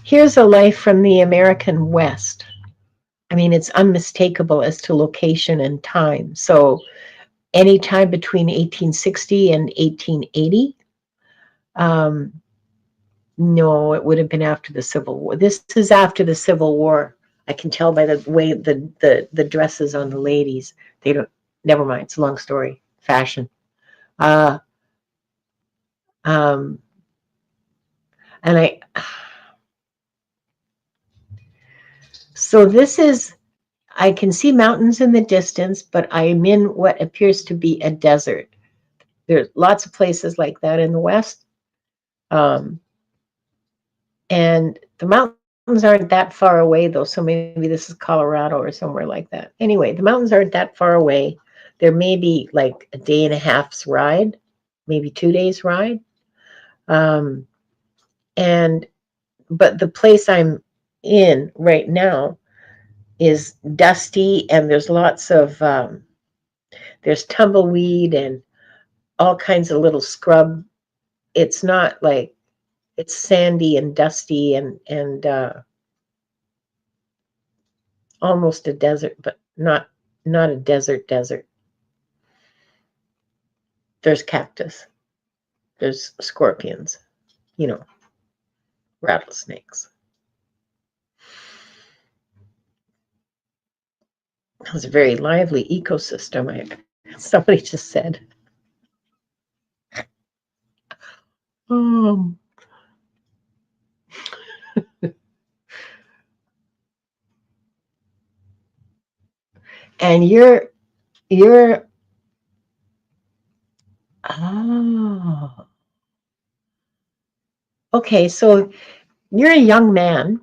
here's a life from the American West. I mean, it's unmistakable as to location and time. So anytime between 1860 and 1880. No, it would have been after the Civil War. This is after the Civil War. I can tell by the way the dresses on the ladies. They don't. Never mind. It's a long story. Fashion. Uh, um, and I. So this is. I can see mountains in the distance, but I'm in what appears to be a desert. There's lots of places like that in the West. Um, and the mountains aren't that far away, though. So maybe this is Colorado or somewhere like that. Anyway, the mountains aren't that far away. There may be like a day and a half's ride, maybe 2 days ride. Um, and but the place I'm in right now is dusty, and there's lots of there's tumbleweed and all kinds of little scrub. It's not like it's sandy and dusty and almost a desert, but not a desert. There's cactus. There's scorpions, you know, rattlesnakes. It was a very lively ecosystem. Somebody just said. Um, and you're oh okay. So you're a young man,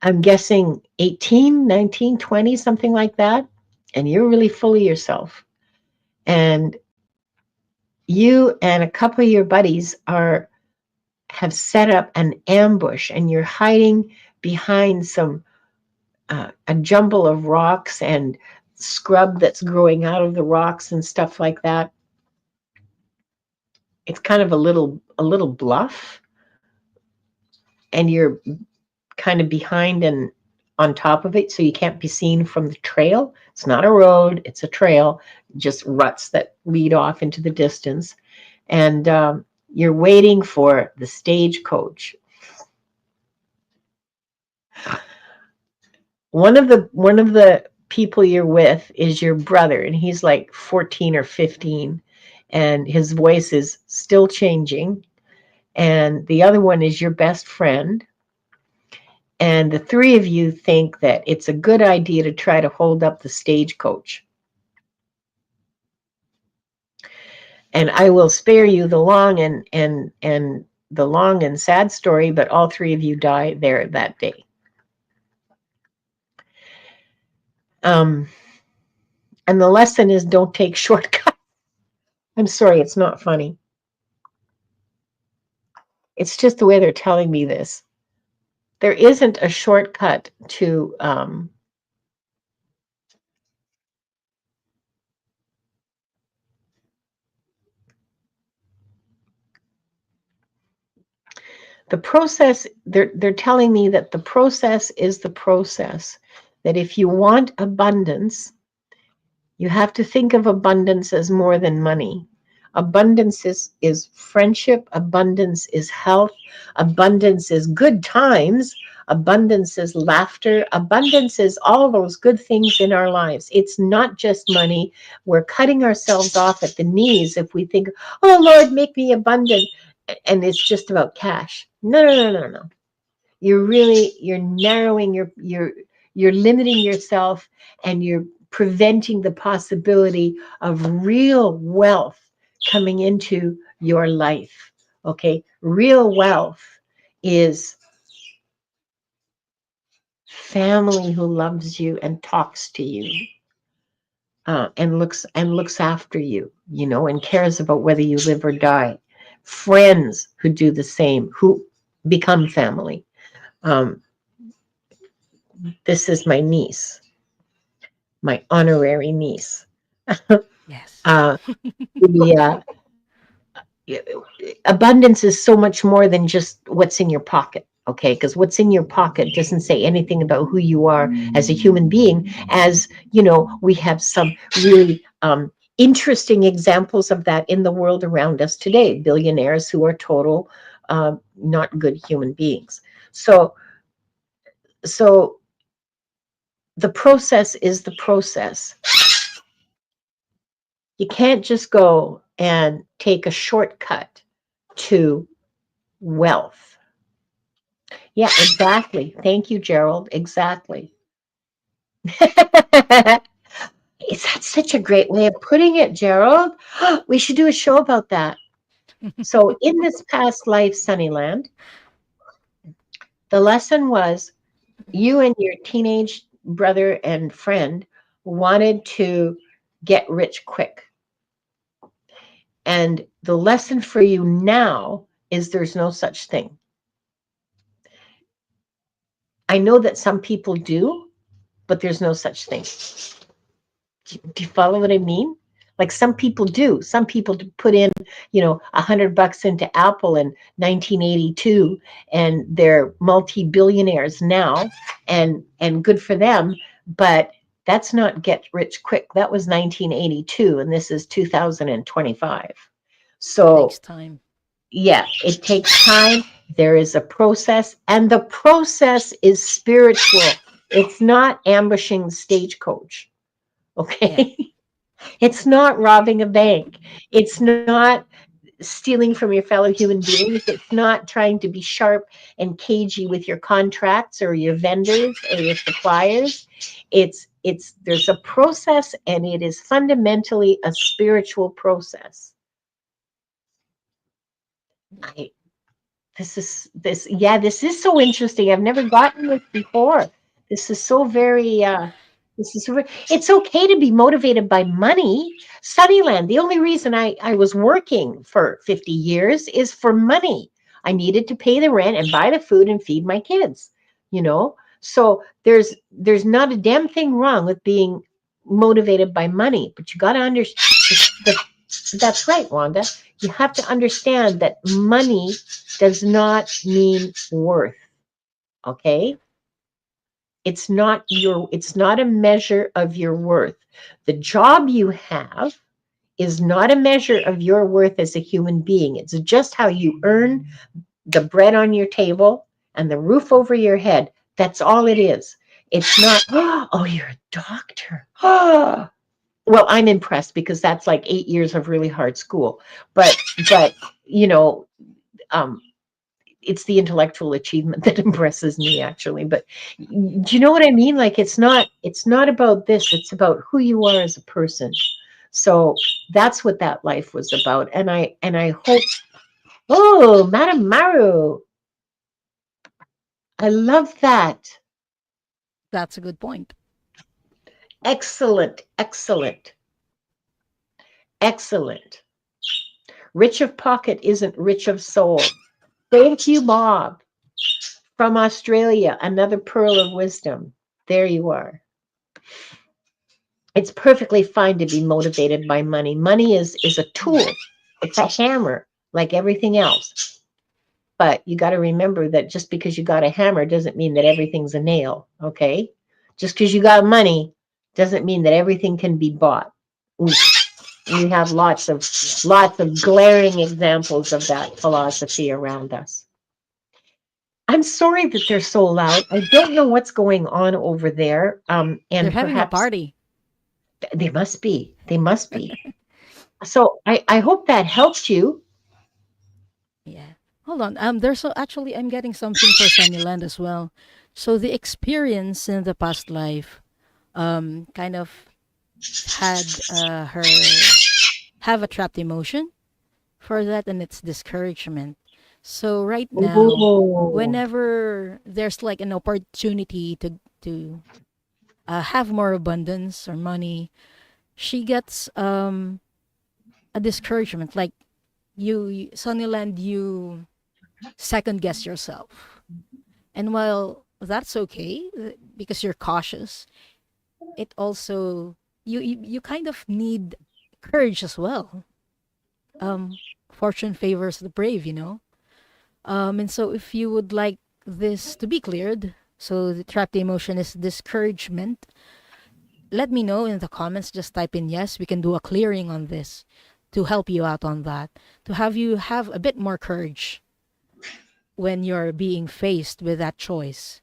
I'm guessing 18, 19, 20, something like that. And you're really full of yourself. And you and a couple of your buddies have set up an ambush, and you're hiding behind a jumble of rocks and scrub that's growing out of the rocks and stuff like that. It's kind of a little bluff, and you're kind of behind and on top of it, so you can't be seen from the trail. It's not a road, it's a trail, just ruts that lead off into the distance. And you're waiting for the stagecoach. One of the people you're with is your brother, and he's like 14 or 15, and his voice is still changing. And the other one is your best friend. And the three of you think that it's a good idea to try to hold up the stagecoach. And I will spare you the long and the long and sad story, but all three of you die there that day. And the lesson is, don't take shortcuts. I'm sorry, it's not funny. It's just the way they're telling me this. There isn't a shortcut to the process. They're telling me that the process is the process. That if you want abundance, you have to think of abundance as more than money. Abundance is friendship. Abundance is health. Abundance is good times. Abundance is laughter. Abundance is all those good things in our lives. It's not just money. We're cutting ourselves off at the knees if we think, oh, Lord, make me abundant. And it's just about cash. No, no, no, no, no. You're narrowing you're limiting yourself, and you're preventing the possibility of real wealth coming into your life. Okay, real wealth is family who loves you and talks to you, and looks after you, and cares about whether you live or die. Friends who do the same, who become family. um, this is my niece, my honorary niece. Yes. uh, the abundance is so much more than just what's in your pocket. Okay, because what's in your pocket doesn't say anything about who you are as a human being. As you know, we have some really interesting examples of that in the world around us today. Billionaires who are total not good human beings. So the process is the process. You can't just go and take a shortcut to wealth. Yeah, exactly. Thank you, Gerald. Exactly. Is that such a great way of putting it, Gerald? We should do a show about that. So, in this past life, Sunnyland, the lesson was you and your teenage brother and friend wanted to get rich quick. And the lesson for you now is there's no such thing. I know that some people do, but there's no such thing. Do you follow what I mean? Like some people do. Some people put in, $100 into Apple in 1982, and they're multi-billionaires now, and good for them. But that's not get rich quick. That was 1982, and this is 2025. Takes So time. yeah, it takes time. There is a process, and the process is spiritual. It's not ambushing the stagecoach. Yeah. Okay. It's not robbing a bank. It's not stealing from your fellow human beings. It's not trying to be sharp and cagey with your contracts or your vendors or your suppliers. There's a process, and it is fundamentally a spiritual process. I this is so interesting. I've never gotten this before. This is so very it's okay to be motivated by money. Sunnyland, the only reason I was working for 50 years is for money. I needed to pay the rent and buy the food and feed my kids, you know? So there's not a damn thing wrong with being motivated by money, but you got to understand. That's right, Wanda. You have to understand that money does not mean worth. Okay? It's not a measure of your worth. The job you have is not a measure of your worth as a human being. It's just how you earn the bread on your table and the roof over your head. That's all it is. It's not, oh, you're a doctor. Well, I'm impressed because that's like 8 years of really hard school. But you know, um, it's the intellectual achievement that impresses me actually. But do you know what I mean? Like it's not about this, it's about who you are as a person. So that's what that life was about. And I hope, oh, Madame Maru, I love that. That's a good point. Excellent, excellent, excellent. Rich of pocket isn't rich of soul. Thank you, Bob. From Australia, another pearl of wisdom. There you are. It's perfectly fine to be motivated by money. Money is a tool. It's a hammer, like everything else. But you got to remember that just because you got a hammer doesn't mean that everything's a nail, okay? Just because you got money doesn't mean that everything can be bought. We have lots of glaring examples of that philosophy around us. I'm sorry that they're so loud. I don't know what's going on over there. They're And having a perhaps party. they must be. They must be. So I hope that helped you. Yeah. Hold on. There's actually I'm getting something for Sunnyland as well. So the experience in the past life, kind of had her have a trapped emotion for that, and it's discouragement. So right now, Oh, whenever there's like an opportunity to have more abundance or money, she gets a discouragement. Like Sunnyland, you second guess yourself. And while that's okay because you're cautious, it also you kind of need courage as well. Fortune favors the brave, you know. And so if you would like this to be cleared, so the trapped emotion is discouragement, let me know in the comments. Just type in yes. We can do a clearing on this to help you out on that, to have you have a bit more courage when you're being faced with that choice.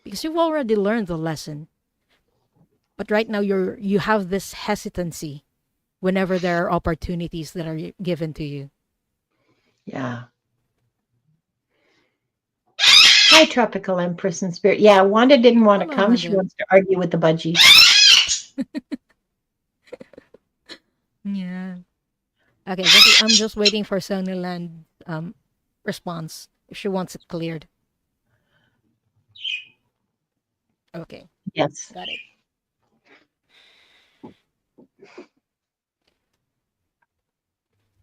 Because you've already learned the lesson. But right now you have this hesitancy whenever there are opportunities that are given to you. yeah. Hi, Tropical Empress and Spirit. Yeah, Wanda didn't want to Hello, come. She Wanda. wants to argue with the budgies. Yeah. Okay, I'm just waiting for Sunnyland response if she wants it cleared. Okay, Yes. got it.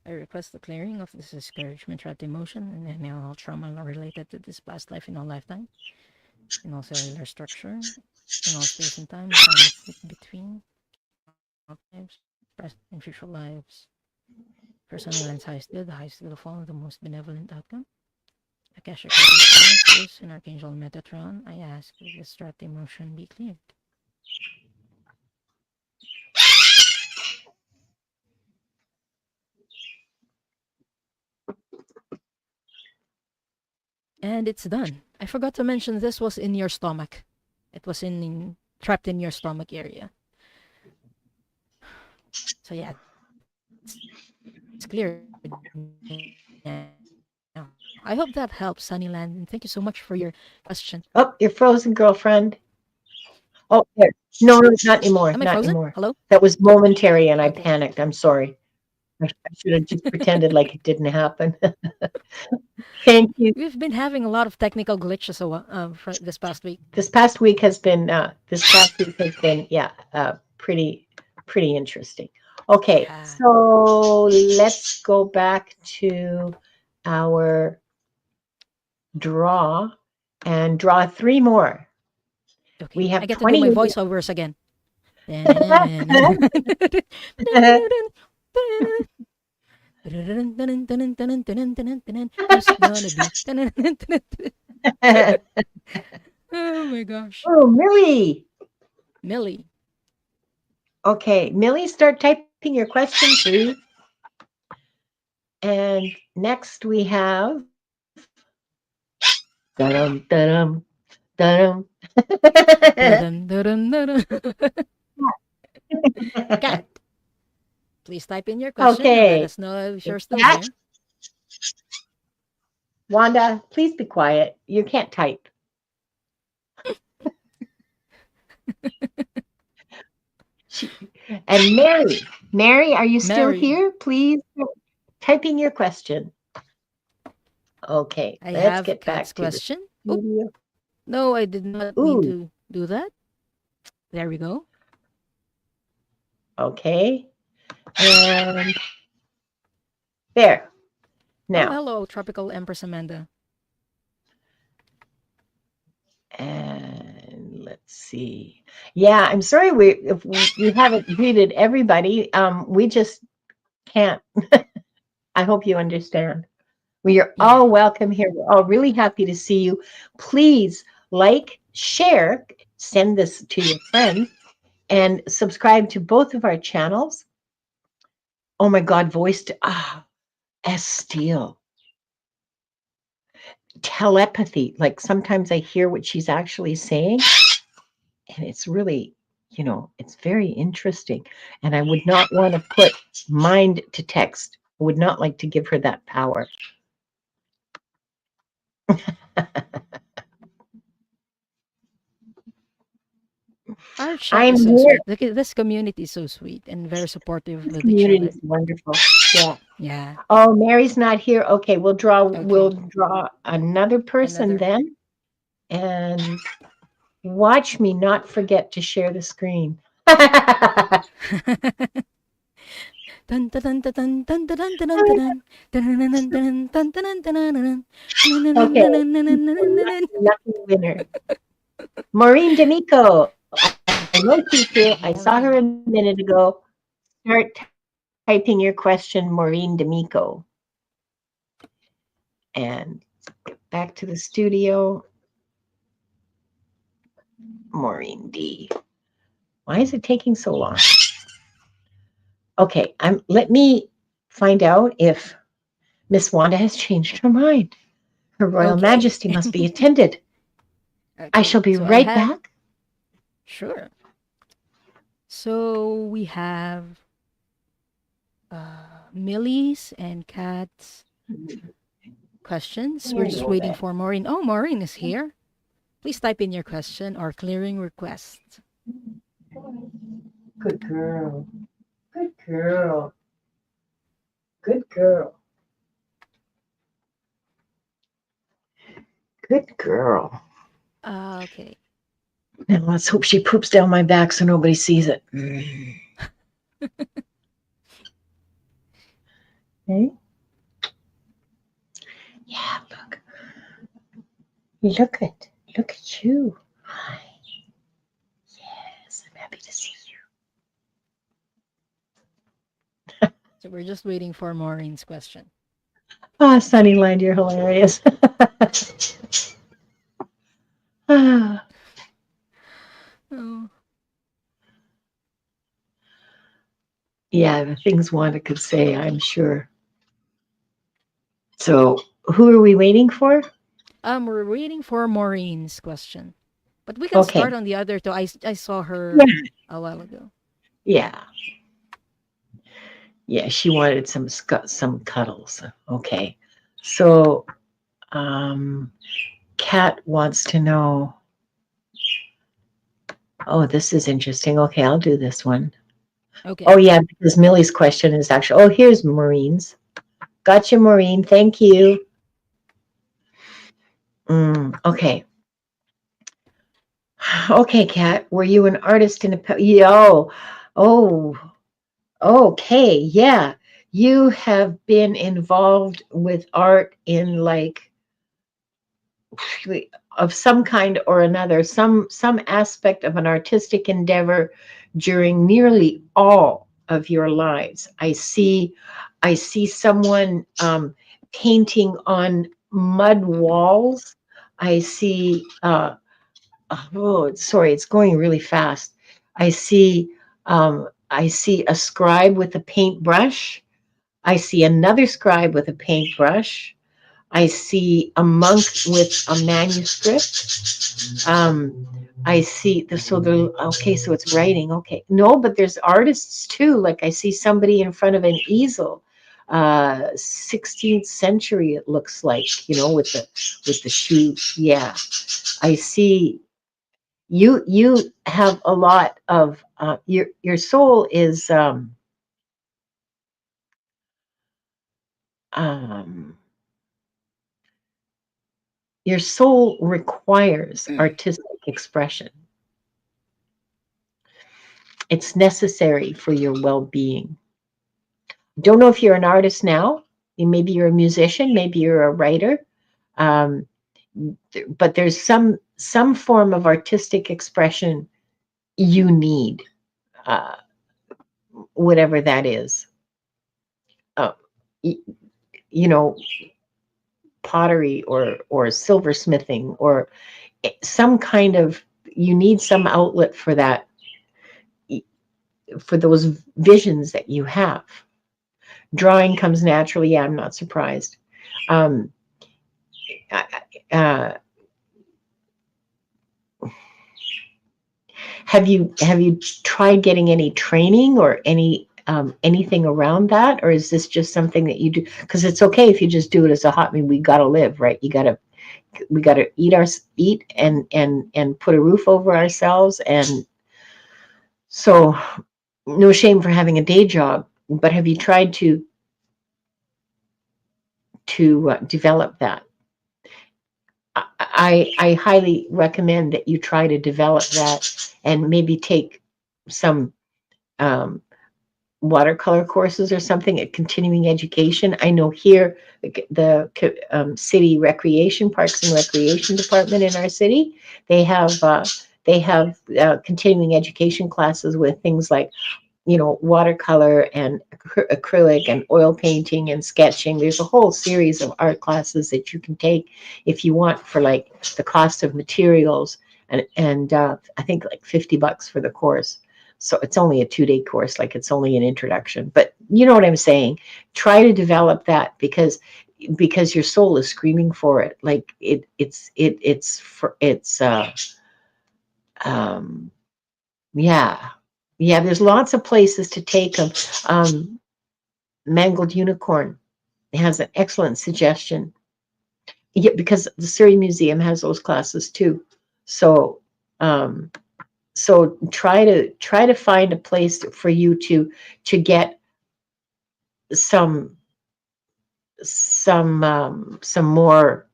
I request the clearing of this discouragement, trapped emotion, and any all trauma related to this past life in all lifetime, in all cellular structure, in all space and time, and the between all lives, present and future lives. For Sunnyland's highest good, the highest good of all, the most benevolent outcome. Akashic Records Masters and Archangel Metatron, I ask that this trapped emotion be cleared. And it's done. I forgot to mention this was in your stomach. It was trapped in your stomach area. So yeah, it's cleared now. I hope that helps, Sunnyland, and thank you so much for your question. Oh, you're frozen, girlfriend. Oh, there. No, no, not Am I anymore. frozen? Not Hello? anymore. That was momentary and I Okay. panicked. I'm sorry. I should have just pretended like it didn't happen. Thank you. We've been having a lot of technical glitches for this past week. This past week has been, yeah, pretty interesting. Okay, Yeah. so let's go back to our draw and draw three more. We Okay. I have get to do 20 my minutes. voiceovers again. Who's it gonna be? Oh my gosh. Oh, Millie. Millie. Okay, Millie, start typing your question, please. And next we have da-dum, da-dum, da-dum. Dun, dun, dun, dun. Cat, please type in your question and let Okay, us know if you're still Kat, there. Wanda, please be quiet. You can't type. She, and Mary, are you still Mary, here? Please typing your question. Okay, I let's have get Cat's back to the question. Oh, studio. no, I did not mean Ooh, to do that. There we go. okay. And there. Oh, Now, hello, Tropical Empress Amanda. and let's see. Yeah, I'm sorry if we haven't greeted everybody. We just can't. I hope you understand. We are Yeah. all welcome here. We're all really happy to see you. Please like, share, send this to your friends, and subscribe to both of our channels. Oh my God, S Steele. Telepathy. Like sometimes I hear what she's actually saying, and it's really, it's very interesting. And I would not want to put mind to text. I would not like to give her that power. Our chat is I'm so here. sweet. Look at this community is so sweet and very supportive This with each community other. is wonderful. Yeah. Yeah. Oh, Mary's not here. Okay, we'll Okay. draw another person Another. then. And watch me not forget to share the screen. Dun, dun, dun, dun, dun, dun, dun, dun, dun, dun, dun, dun, dun, dun, dun, dun, dun, dun, dun, Okay, dun. lucky winner. Maureen D'Amico. I know she's here. I saw her a Maureen. minute ago. Start typing your question, Maureen D'Amico. And get back to the studio. Maureen D. Why is it taking so long? Okay, let me find out if Miss Wanda has changed her mind. Her Royal Okay. Majesty must be attended. I Okay. shall be So I right have, back. sure. So we have Millie's and Kat's questions. We're just waiting for Maureen. Oh, Maureen is here. Please type in your question or clearing request. Good girl. Good girl. Good girl. Good girl. Okay. Now let's hope she poops down my back so nobody sees it. Okay. Yeah, look. Look at you. Hi. Yes, I'm happy to see you. So we're just waiting for Maureen's question. Ah, Sunnyland, you're hilarious. Ah, Oh. yeah, the things Wanda could say, I'm sure. So, who are we waiting for? We're waiting for Maureen's question. But we can Okay. start on the other two. I saw her Yeah. a while ago. Yeah. Yeah, she wanted some cuddles. Okay. So, Kat wants to know. Oh, this is interesting. Okay, I'll do this one. Oh Okay. yeah, because Millie's question is actually, oh, here's Maureen's. Gotcha, Maureen. Thank you. Okay. Okay, Kat. Were you an artist in a yo? Oh, okay. Yeah. You have been involved with art in like of some kind or another, some aspect of an artistic endeavor during nearly all of your lives. I see someone painting on mud walls. I see oh, sorry, it's going really fast. I see a scribe with a paintbrush. I see another scribe with a paintbrush. I see a monk with a manuscript. I see the so the okay, so it's writing. Okay, no, but there's artists too. Like I see somebody in front of an easel, 16th century. It looks like, with the shoes. Yeah, I see. You have a lot of your soul is um your soul requires artistic expression. It's necessary for your well-being. Don't know if you're an artist now. Maybe you're a musician, maybe you're a writer, um, but there's some form of artistic expression you need, uh, whatever that is. Uh, y- you know, pottery or silversmithing or some kind of. You need some outlet for that, for those visions that you have. Drawing comes naturally. Yeah, I'm not surprised. Um, uh, have you tried getting any training or anything around that, or is this just something that you do? Because it's okay if you just do it as a hobby. We got to live, right? We got to eat and put a roof over ourselves, and so no shame for having a day job. But have you tried to develop that? I highly recommend that you try to develop that and maybe take some um, watercolor courses or something at continuing education. I know here the city recreation parks and recreation department in our city, they have continuing education classes with things like watercolor and acrylic and oil painting and sketching. There's a whole series of art classes that you can take if you want for like the cost of materials and I think like $50 for the course. So it's only a 2-day course, like it's only an introduction. But you know what I'm saying? Try to develop that because your soul is screaming for it. Like um yeah. Yeah, there's lots of places to take them. Mangled Unicorn has an excellent suggestion. Yeah, because the Surrey Museum has those classes too. So, um, so try to find a place for you to get some some more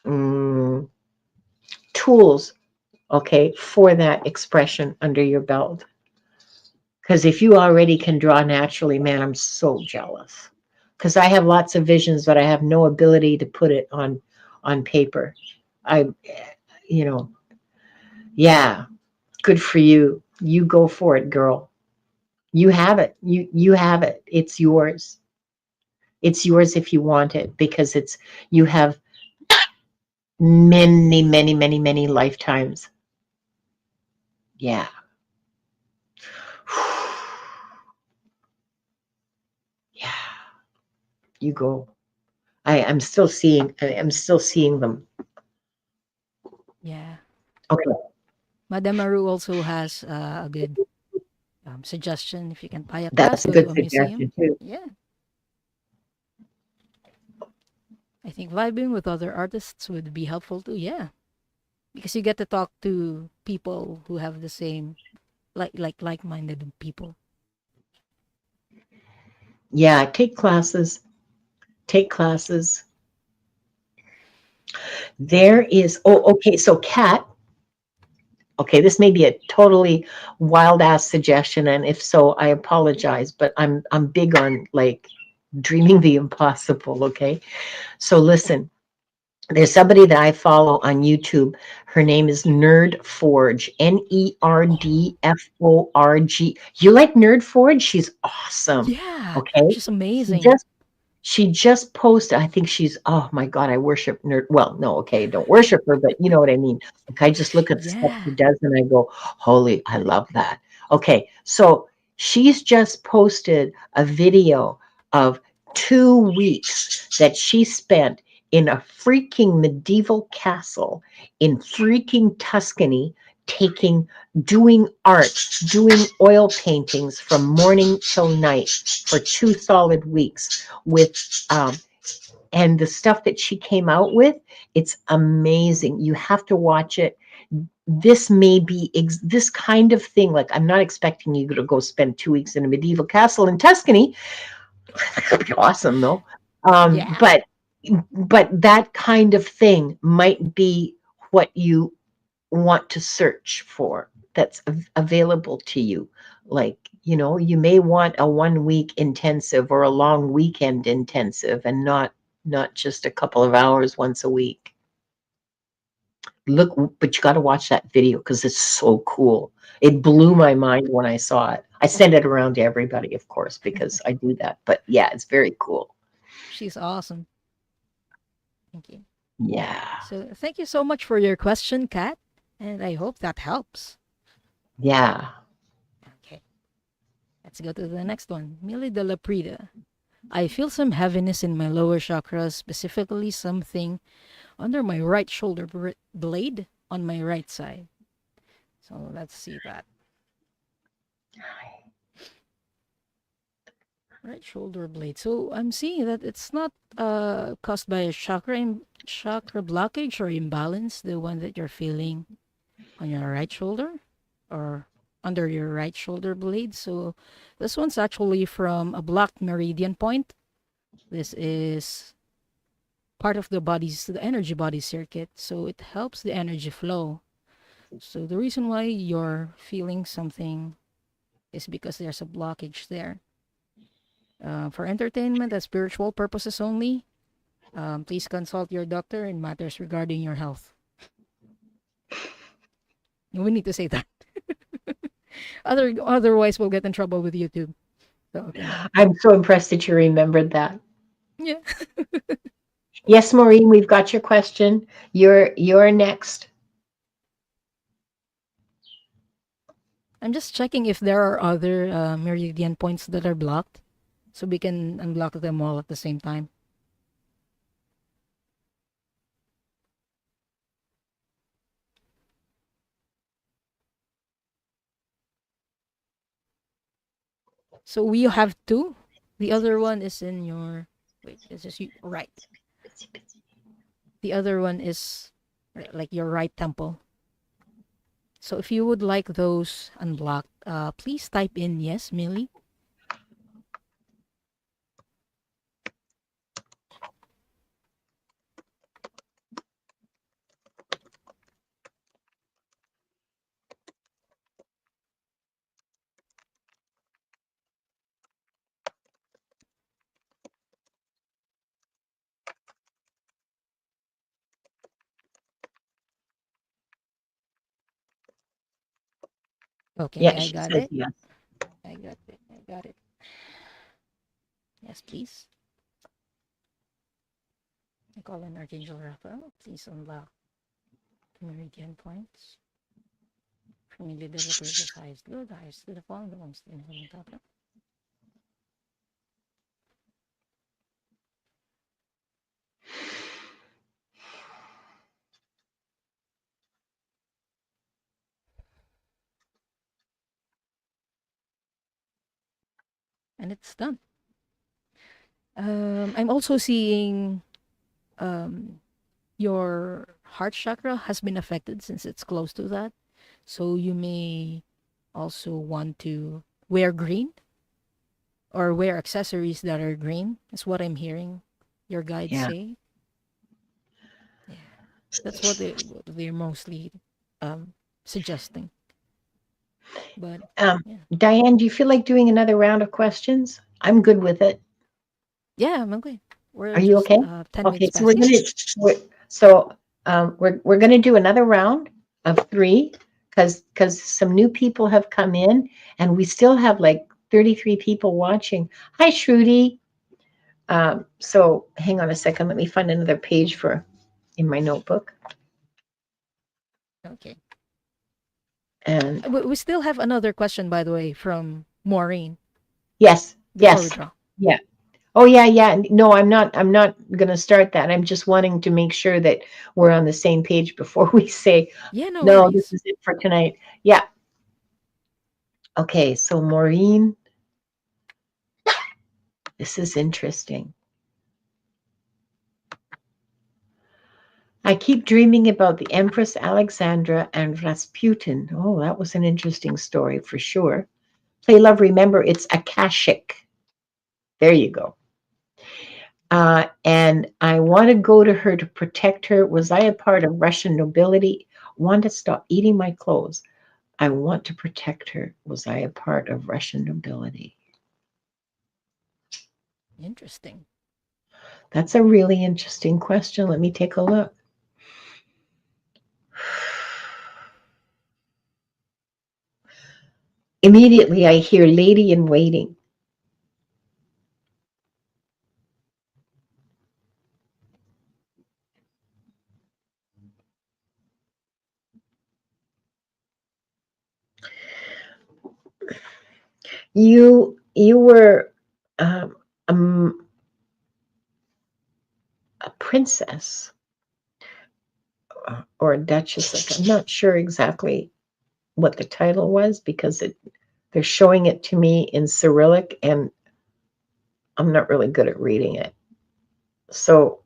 um, tools, okay, for that expression under your belt. Because if you already can draw naturally, man, I'm so jealous. Because I have lots of visions, but I have no ability to put it on paper. I, you know, yeah, good for you. You go for it, girl. You have it. You have it. It's yours. It's yours if you want it because you have many, many, many, many lifetimes. Yeah. Yeah. You go. I'm still seeing them. Yeah. Okay. Madame Maru also has a good suggestion. If you can buy a class, That's a go to good a museum. suggestion too. Yeah. I think vibing with other artists would be helpful too. Yeah. Because you get to talk to people who have the same like-minded people. Yeah, take classes. Take classes. There is, oh, okay. So, Kat, okay, this may be a totally wild ass suggestion, and if so, I apologize, but I'm big on like dreaming the impossible, okay? So listen, there's somebody that I follow on YouTube. Her name is Nerd Forge, Nerdforg. You like Nerd Forge? She's awesome. Yeah, Okay. she's She amazing. just she just posted, I think she's, oh my God, I worship Nerd. Well, no, okay, don't worship her, but you know what I mean. Like I just look at the stuff she Yeah. does and I go, holy, I love that. Okay, so she's just posted a video of 2 weeks that she spent in a freaking medieval castle in freaking Tuscany, taking, doing art, doing oil paintings from morning till night for 2 solid weeks with and the stuff that she came out with, it's amazing. You have to watch it. This may be this kind of thing. Like, I'm not expecting you to go spend 2 weeks in a medieval castle in Tuscany. That'd be awesome, though. Um, Yeah. but but that kind of thing might be what you want to search for that's available to you. Like, you may want a 1 week intensive or a long weekend intensive and not just a couple of hours once a week. Look, but you got to watch that video because it's so cool. It blew Yeah. my mind when I saw it. I send it around to everybody, of course, because I do that. But yeah, it's very cool. She's awesome. Thank you. Yeah. So thank you so much for your question, Kat, and I hope that helps. Yeah. Okay, let's go to the next one. Millie de la Prida. I feel some heaviness in my lower chakra, specifically something under my right shoulder blade on my right side. So let's see that. Right shoulder blade. So I'm seeing that it's not caused by a chakra blockage or imbalance, the one that you're feeling on your right shoulder or under your right shoulder blade. So this one's actually from a blocked meridian point. This is part of the energy body circuit. So it helps the energy flow. So the reason why you're feeling something is because there's a blockage there. For entertainment and spiritual purposes only, please consult your doctor in matters regarding your health. We need to say that. Otherwise, we'll get in trouble with YouTube. So, okay. I'm so impressed that you remembered that. Yeah. Yes, Maureen, we've got your question. You're next. I'm just checking if there are other meridian points that are blocked so we can unblock them all at the same time. So we have two. The other one is in your. Wait, this is you. Right. The other one is like your right temple. So if you would like those unblocked, please type in yes, Millie. Okay, Yeah, I she got says it. yes. I got it. I got it. Yes, please. I call in Archangel Raphael. Please unlock the meridian points. Family de la previous highest good, highest to the fallen, the most in heaven top. And it's done. I'm also seeing um, your heart chakra has been affected since it's close to that. So you may also want to wear green or wear accessories that are green. Is what I'm hearing your guide Yeah. say. Yeah, that's what they're mostly um, suggesting. But Um, yeah, Diane, do you feel like doing another round of questions? I'm good with it. yeah, I'm okay. We're Are you just okay? 10 minutes Okay, so past. Yeah, we're, so we're gonna do another round of three because some new people have come in and we still have like 33 people watching. Hi, Shruti. So hang on a second. Let me find another page for in my notebook. okay. And We still have another question, by the way, from Maureen yes, before we yes, draw. yeah. Oh yeah, yeah. No, I'm not gonna start that. I'm just wanting to make sure that we're on the same page before we say, Yeah, no no, this worries. is it for tonight. Yeah. Okay, so Maureen, this is interesting. I keep dreaming about the Empress Alexandra and Rasputin. Oh, that was an interesting story for sure. Play Love, remember, it's Akashic. There you go. And I want to go to her to protect her. Was I a part of Russian nobility? Want to stop eating my clothes. I want to protect her. Was I a part of Russian nobility? Interesting. That's a really interesting question. Let me take a look. Immediately, I hear lady in waiting. You were um, um, a princess or a duchess. Like, I'm not sure exactly what the title was because they're showing it to me in Cyrillic, and I'm not really good at reading it. So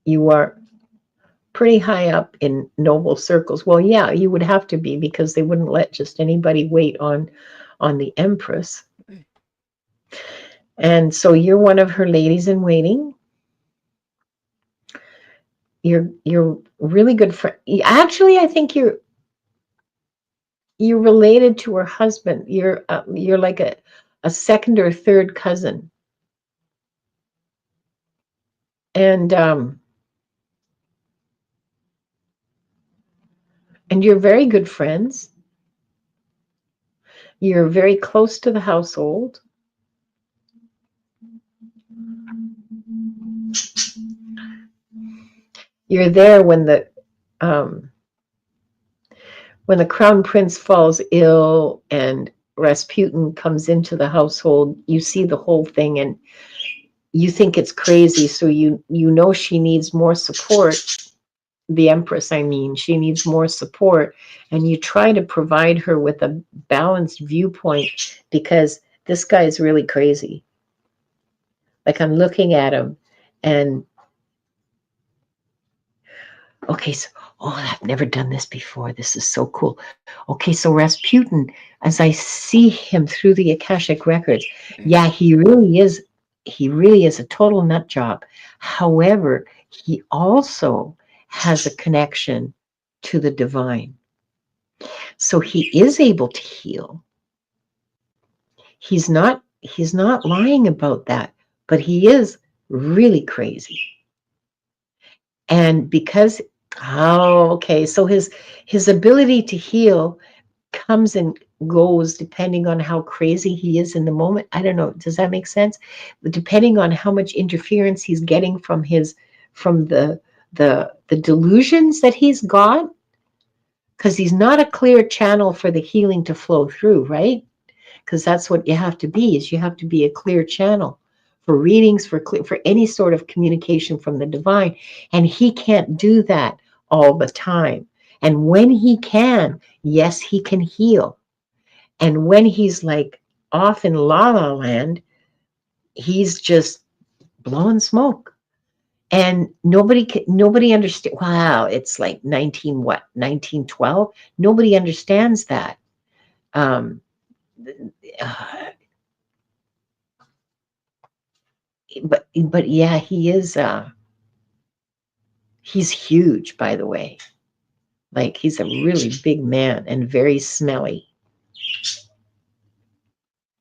you are pretty high up in noble circles. Well, yeah, you would have to be because they wouldn't let just anybody wait on the empress. Mm. And so you're one of her ladies in waiting. You're really good friend. Actually, I think you're related to her husband. You're like a second or third cousin, and and you're very good friends. You're very close to the household. You're there um, when the crown prince falls ill and Rasputin comes into the household. You see the whole thing and you think it's crazy. So you know she needs more support. The empress, I mean, she needs more support, and you try to provide her with a balanced viewpoint because this guy is really crazy. Like I'm looking at him, and okay, so oh, I've never done this before. This is so cool. Okay, so Rasputin, as I see him through the Akashic records, Mm. yeah, he really is a total nut job. However, he also has a connection to the divine. So he is able to heal. He's not lying about that, but he is really crazy. And because okay, so his ability to heal comes and goes depending on how crazy he is in the moment. I don't know, does that make sense? Depending on how much interference he's getting from the delusions that he's got, because he's not a clear channel for the healing to flow through, right? Because that's what you have to be, is you have to be a clear channel for readings, for any sort of communication from the divine, and he can't do that all the time. And when he can, yes, he can heal. And when he's like off in la la land, he's just blowing smoke, and nobody understand. Wow, it's like 1912. Nobody understands that. um, but yeah, he's huge, by the way. Like, he's a really big man and very smelly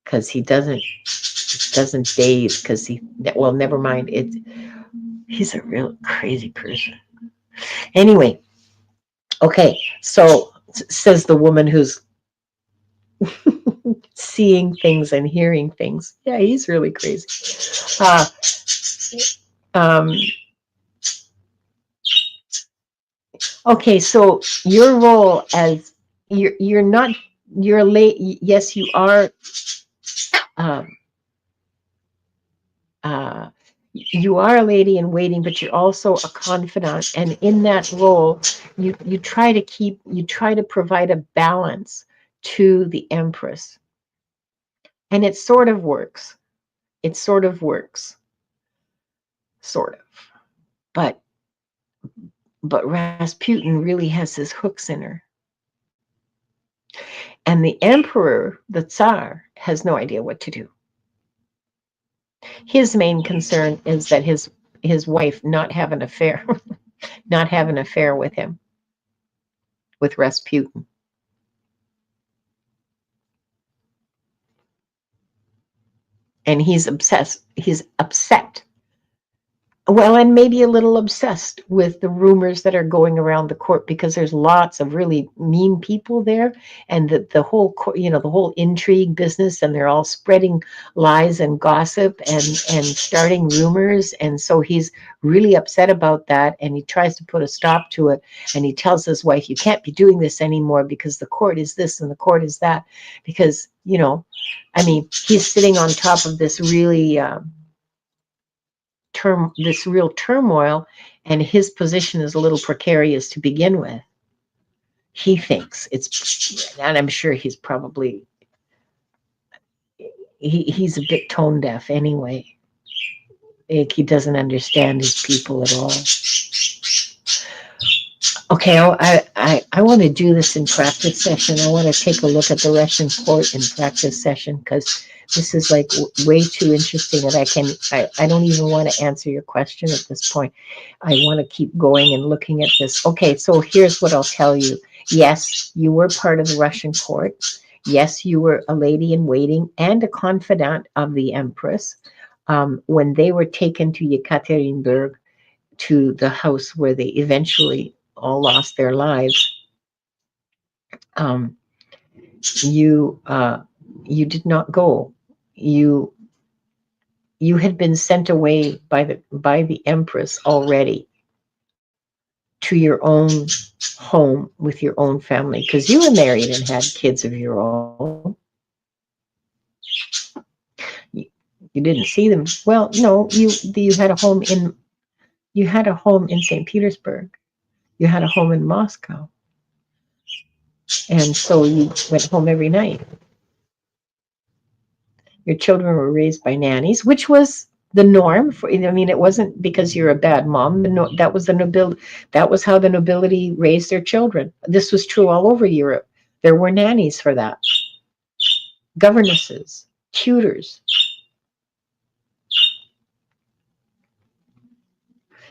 because he doesn't bathe because well, never mind. He's a real crazy person. Anyway, okay, so says the woman who's seeing things and hearing things. Yeah, he's really crazy. Uh, um, okay, so your role as you're not you're late. Yes, you are. Um, uh, you are a lady in waiting, but you're also a confidant. And in that role, you try to provide a balance to the Empress, and it sort of works. It sort of works, sort of. But Rasputin really has his hooks in her. And the emperor, the Tsar, has no idea what to do. His main concern is that his wife not have an affair, not have an affair with him, with Rasputin. And he's obsessed. He's upset. Well, and maybe a little obsessed with the rumors that are going around the court because there's lots of really mean people there, and the whole the whole intrigue business, and they're all spreading lies and gossip and starting rumors, and so he's really upset about that, and he tries to put a stop to it, and he tells his wife, "You can't be doing this anymore because the court is this and the court is that," because I mean, he's sitting on top of this really. This real turmoil, and his position is a little precarious to begin with. He thinks it's, and I'm sure he's probably he's a bit tone deaf anyway. Like, he doesn't understand his people at all. Okay, I want to do this in practice session. I want to take a look at the Russian court in practice session because this is like way too interesting, and I don't even want to answer your question at this point. I want to keep going and looking at this. Okay, so here's what I'll tell you. Yes, you were part of the Russian court. Yes, you were a lady in waiting and a confidant of the Empress. When they were taken to Yekaterinburg, to the house where they eventually all lost their lives, um, you did not go. You you had been sent away by the Empress already to your own home with your own family because you were married and had kids of your own. You didn't see them. Well, no, you had a home in St. Petersburg. You had a home in Moscow, and so you went home every night. Your children were raised by nannies, which was the norm. I mean, it wasn't because you're a bad mom. That was the nobility. That was how the nobility raised their children. This was true all over Europe. There were nannies for that, governesses, tutors.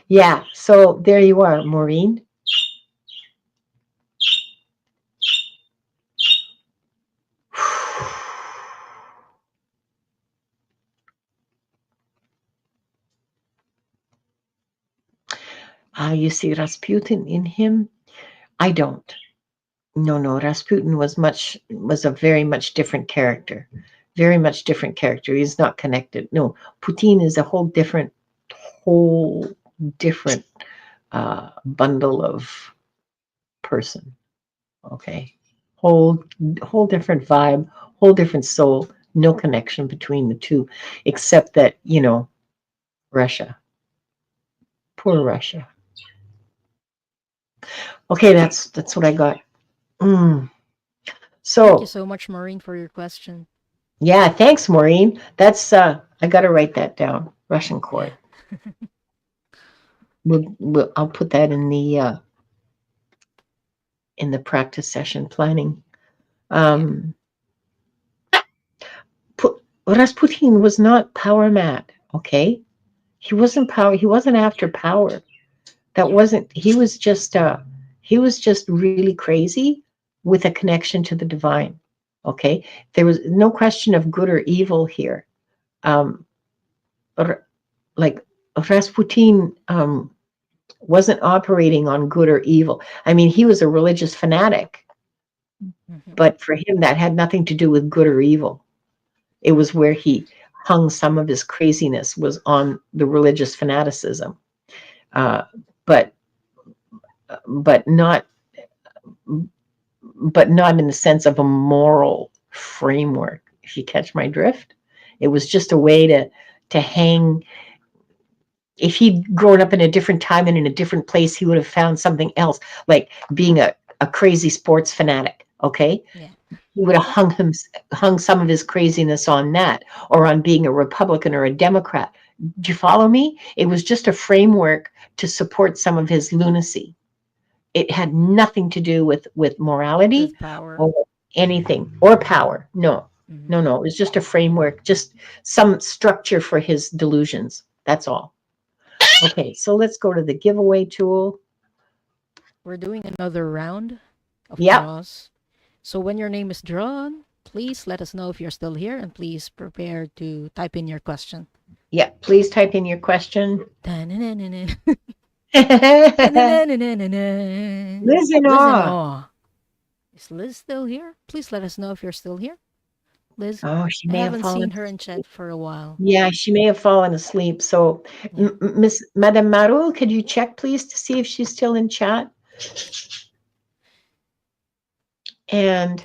Yeah, so there you are, Maureen. You see Rasputin in him? I don't. No, Rasputin was a very much different character. Very much different character. He's not connected. No, Putin is a whole different bundle of person. Okay, whole whole different vibe, whole different soul. No connection between the two, except that Russia, poor Russia. Okay, that's what I got. Mm. Thank you So so much, Maureen, for your question. yeah, thanks, Maureen. That's I got to write that down. Russian Yeah. court. I'll put that in the practice session planning. Yeah. Um, Rasputin was not power mad. Okay, He wasn't power. He wasn't after power. That wasn't. He was just. He was just really crazy with a connection to the divine. Okay, there was no question of good or evil here. Um, like Rasputin wasn't operating on good or evil. I mean, he was a religious fanatic, Mhm. but for him, that had nothing to do with good or evil. It was where he hung some of his craziness was on the religious fanaticism, uh, but but not but not in the sense of a moral framework. If you catch my drift, it was just a way to hang. If he'd grown up in a different time and in a different place, he would have found something else, like being a crazy sports fanatic. Okay, Yeah. he would have hung some of his craziness on that, or on being a Republican or a Democrat. Do you follow me? It was just a framework to support some of his lunacy. It had nothing to do with morality With power. or anything or power. No, Mhm. no, no. It was just a framework, just some structure for his delusions. That's all. Okay, so let's go to the giveaway tool. We're doing another round of Yep, draws. So when your name is drawn, please let us know if you're still here and please prepare to type in your question. yep. Please type in your question. Listen Liz in awe. awe. Is Liz still here? Please let us know if you're still here. Liz, Oh, she I may have haven't seen fallen her in asleep. chat for a while. Yeah, she may have fallen asleep. So, Yeah. Miss Madame Marul, could you check, please, to see if she's still in chat? And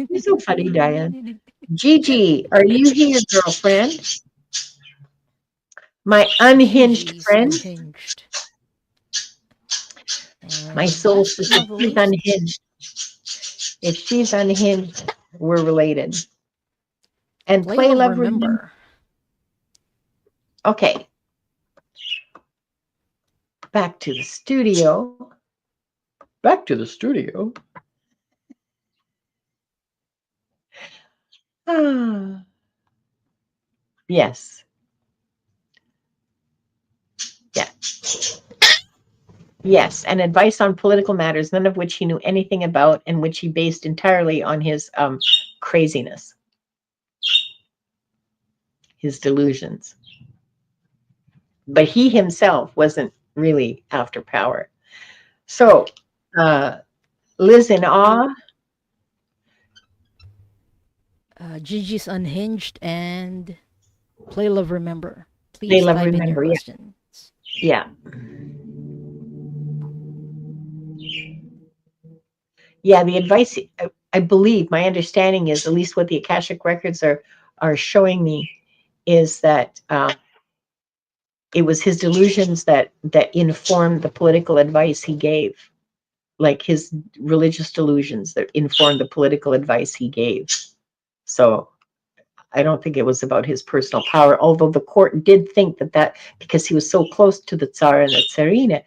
you're so funny, Diane. Gigi, are you here, girlfriend? My unhinged Gigi's friend. unhinged. My And soul last but sister, not the she's least, unhinged. If she's unhinged, we're related. And Play play Love love remember. Remember. Okay, back to the studio. Back to the studio. Ah, yes. Yeah. Yes, and advice on political matters, none of which he knew anything about, and which he based entirely on his craziness, his delusions. But he himself wasn't really after power. So, uh, Liz in awe. Gigi's unhinged and Play Love Remember. They Please love type in your remember. Yeah, questions. yeah, yeah. The advice, I believe, my understanding is, at least what the Akashic Records are showing me, is that it was his delusions that informed the political advice he gave, like his religious delusions that informed the political advice he gave. So I don't think it was about his personal power, although the court did think that because he was so close to the Tsar and the Tsarina,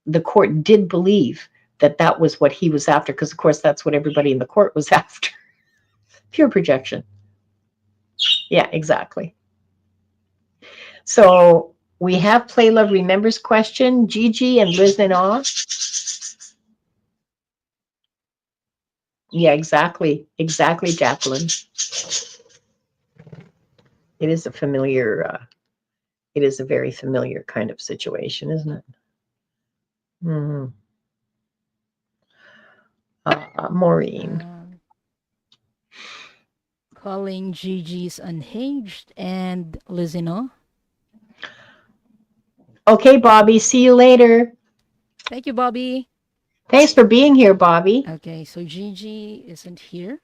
the court did believe that was what he was after, because of course that's what everybody in the court was after. Pure projection. Yeah, exactly. So we have Play Love Remembers question, Gigi and Liz in awe. Yeah, exactly, Jacqueline. It is a familiar. It is a very familiar kind of situation, isn't it? Mm-hmm. Maureen. Um, Calling Gigi's unhinged and Lizino. Okay, Bobby. See you later. Thank you, Bobby. Thanks for being here, Bobby. Okay, so Gigi isn't here.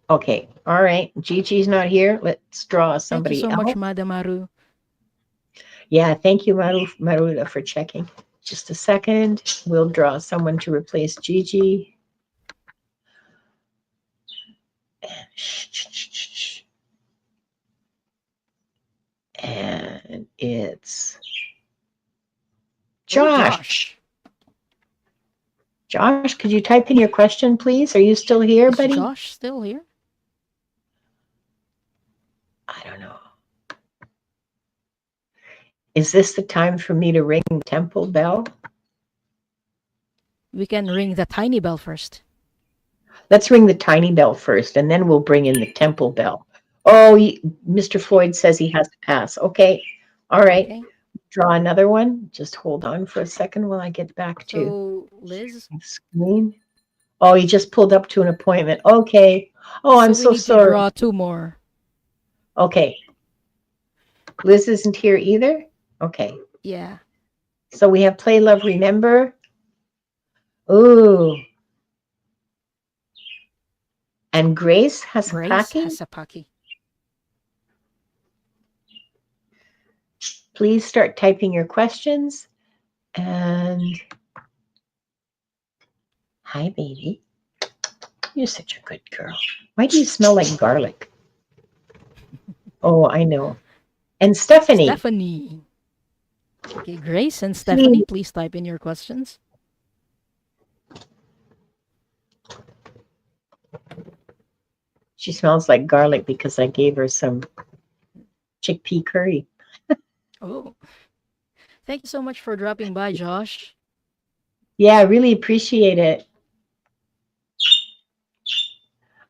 Okay. All right. Gigi's not here. Let's draw Thank you somebody so much, else. Madam Maru. Yeah. Thank you, Maruda, for checking. Just a second. We'll draw someone to replace Gigi. And it's Oh, Josh. Josh. Josh, could you type in your question, please? Are you still here, Is buddy? Josh still here? Is this the time for me to ring the temple bell? We can ring the tiny bell first. Let's ring the tiny bell first, and then we'll bring in the temple bell. Oh, Mr. Floyd says he has to pass. Okay. All right. Okay. Draw another one. Just hold on for a second while I get back to So, Liz, my screen. Oh, he just pulled up to an appointment. Okay. Oh, I'm so we so need to sorry. draw two more. Okay. Liz isn't here either? Okay. Yeah. So we have Play, Love, Remember. Ooh. And Grace Grace Hasapaki. Hasapaki. Please start typing your questions. And hi, baby. You're such a good girl. Why do you smell like garlic? Oh, I know. And Stephanie. Stephanie. Okay, Grace and Please. Stephanie, please type in your questions. She smells like garlic because I gave her some chickpea curry. Oh, thank you so much for dropping by, Josh. Yeah, I really appreciate it.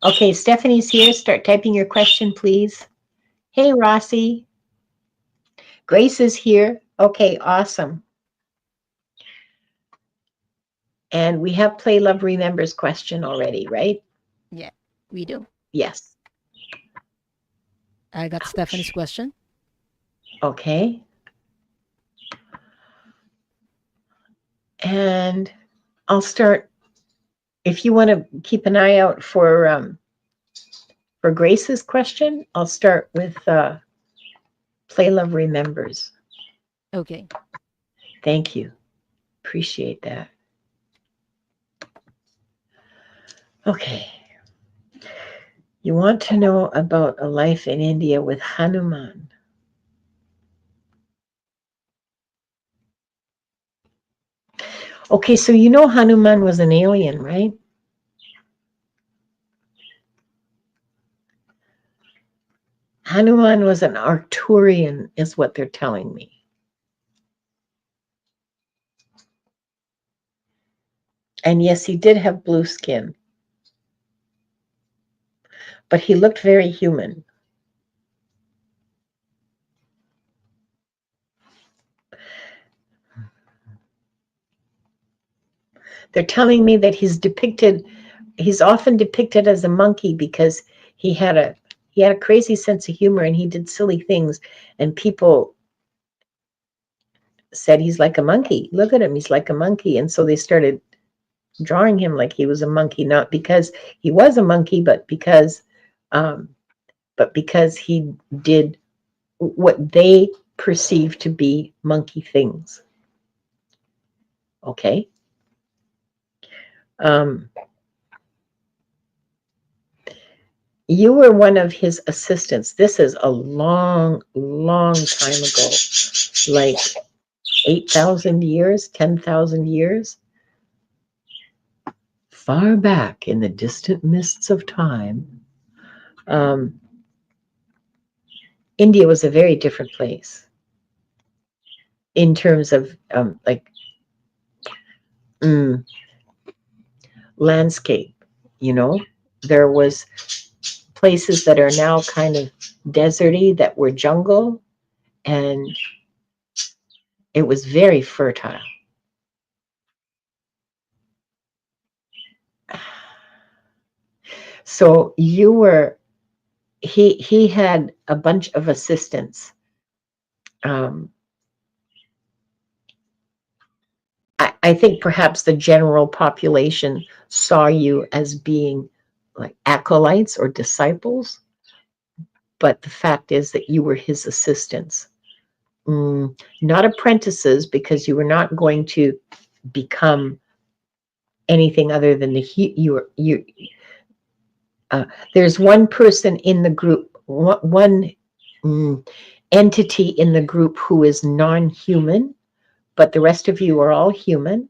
Okay, Stephanie's here. Start typing your question, please. Hey, Rossi. Grace is here. Okay, awesome. And we have Play, Love, Remembers question already, right? Yeah, we do. Yes. I got Stephanie's question. Okay. And I'll start. If you want to keep an eye out for Grace's question, I'll start with Play, Love, Remembers. Okay. Thank you. Appreciate that. Okay. You want to know about a life in India with Hanuman. Okay, so you know Hanuman was an alien, right? Hanuman was an Arcturian, is what they're telling me. And yes, he did have blue skin, but he looked very human. They're telling me that he's often depicted as a monkey because he had a crazy sense of humor and he did silly things, and people said he's like a monkey. Look at him, he's like a monkey. And so they started drawing him like he was a monkey, not because he was a monkey, but because he did what they perceived to be monkey things. Okay. You were one of his assistants. This is a long, long time ago, like 8,000 years, 10,000 years. Far back in the distant mists of time, India was a very different place in terms of landscape. You know, there was places that are now kind of deserty that were jungle, and it was very fertile. So he had a bunch of assistants. I think perhaps the general population saw you as being like acolytes or disciples, but the fact is that you were his assistants. Not apprentices, because you were not going to become anything other than there's one person in the group, one entity in the group who is non-human, but the rest of you are all human.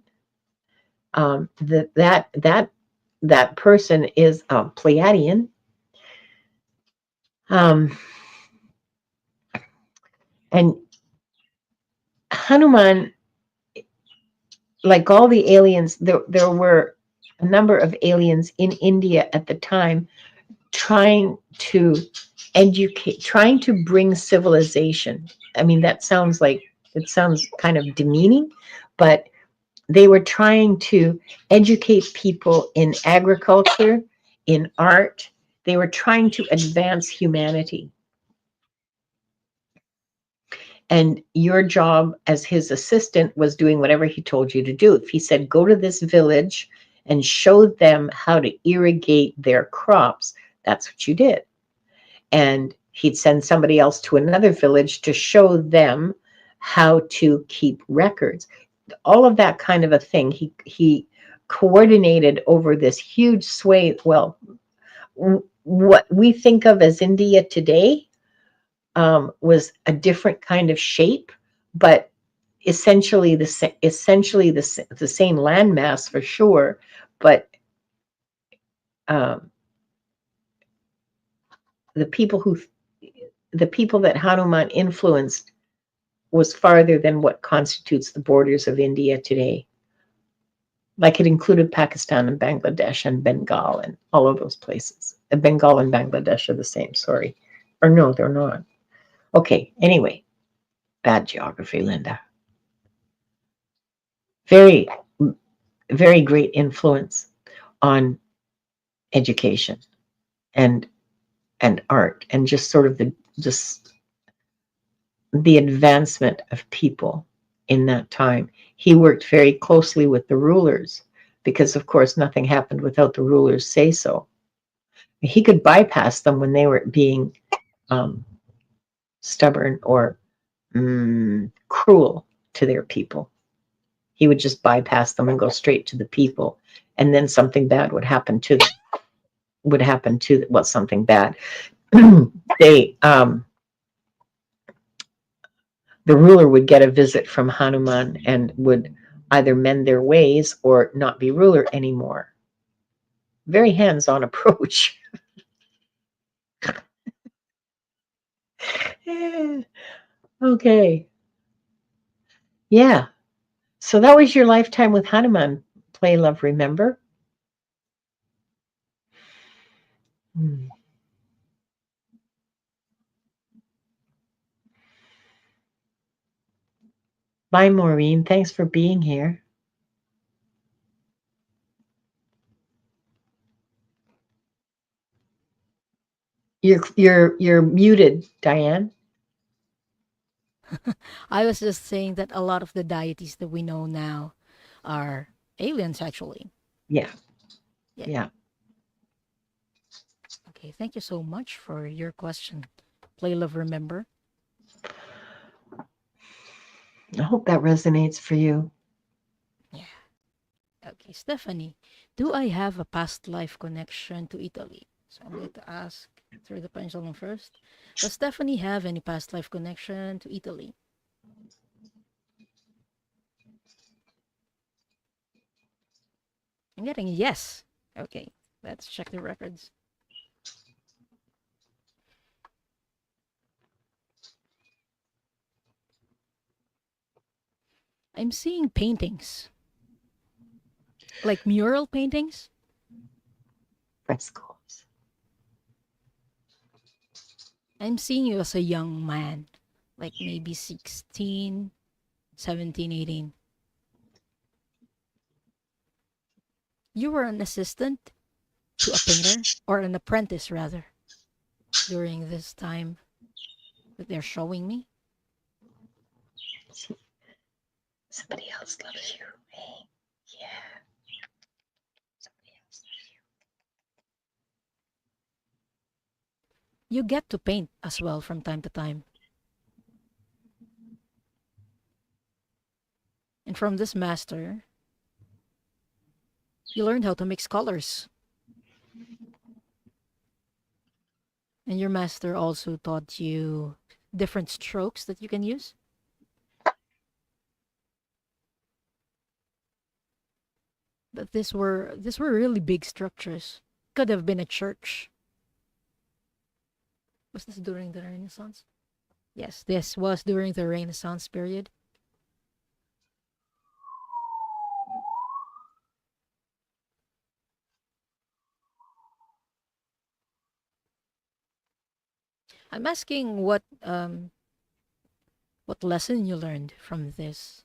That person is Pleiadian. And Hanuman, like all the aliens, there were a number of aliens in India at the time trying to educate, trying to bring civilization. I mean, it sounds kind of demeaning, but they were trying to educate people in agriculture, in art. They were trying to advance humanity. And your job as his assistant was doing whatever he told you to do. If he said, go to this village and show them how to irrigate their crops, that's what you did. And he'd send somebody else to another village to show them how to keep records. All of that kind of a thing. He coordinated over this huge swathe. Well, what we think of as India today was a different kind of shape, but essentially the same landmass for sure. But um, the people who the people that Hanuman influenced was farther than what constitutes the borders of India today. Like it included Pakistan and Bangladesh and Bengal and all of those places. Bengal and Bangladesh are the same, sorry. Or no, they're not. Okay, anyway, bad geography, Linda. Very, very great influence on education and art and just sort of the advancement of people in that time. He worked very closely with the rulers because, of course, nothing happened without the rulers' say so. He could bypass them when they were being um, stubborn or cruel to their people. He would just bypass them and go straight to the people, and then something bad would happen to them. Something bad. They the ruler would get a visit from Hanuman and would either mend their ways or not be ruler anymore. Very hands-on approach. Okay. Yeah. So that was your lifetime with Hanuman. Play, love, remember. Hmm. Bye, Maureen. Thanks for being here. You're muted, Diane. I was just saying that a lot of the deities that we know now are aliens, actually. Yeah. Yeah. Yeah. Okay. Thank you so much for your question. Play, love, remember. I hope that resonates for you. Yeah. Okay, Stephanie, do I have a past life connection to Italy? So I'm going to ask through the pendulum first. Does Stephanie have any past life connection to Italy? I'm getting a yes. Okay, let's check the records. I'm seeing paintings, like mural paintings. Frescoes. I'm seeing you as a young man, like maybe 16, 17, 18. You were an assistant to a painter, or an apprentice rather, during this time that they're showing me. Somebody else loves you. Hey, yeah. Somebody else loves You get to paint as well from time to time. And from this master, you learned how to mix colors. And your master also taught you different strokes that you can use. But these were really big structures. Could have been a church. Was this during the Renaissance? Yes, this was during the Renaissance period. I'm asking what lesson you learned from this.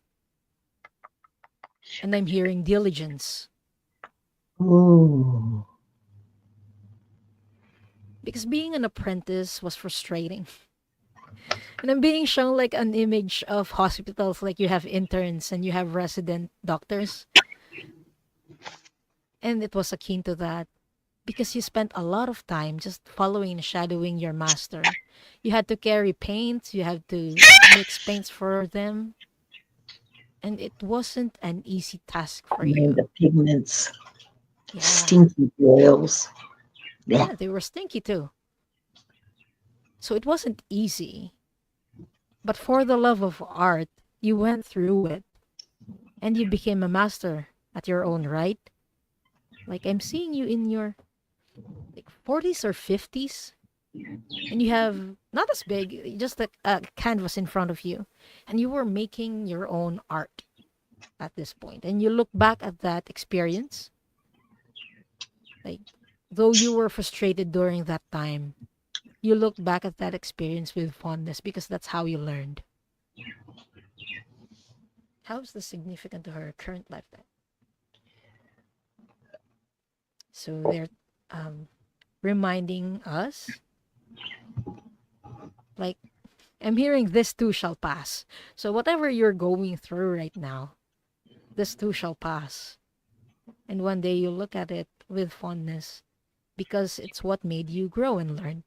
And I'm hearing diligence Ooh. because being an apprentice was frustrating. And I'm being shown like an image of hospitals, like you have interns and you have resident doctors. And it was akin to that because you spent a lot of time just following and shadowing your master. You had to carry paints, you had to mix paints for them, and it wasn't an easy task for And you. the pigments, Yeah. stinky oils. Yeah. Yeah, they were stinky too. So it wasn't easy. But for the love of art, you went through it and you became a master at your own right. Like I'm seeing you in your like 40s or 50s and you have not as big, just a canvas in front of you, and you were making your own art at this point. And you look back at that experience, like though you were frustrated during that time, you look back at that experience with fondness because that's how you learned. How is this significant to her current lifetime? So they're um, reminding us, like, I'm hearing this too shall pass. So whatever you're going through right now, this too shall pass. And one day you look at it with fondness because it's what made you grow and learn,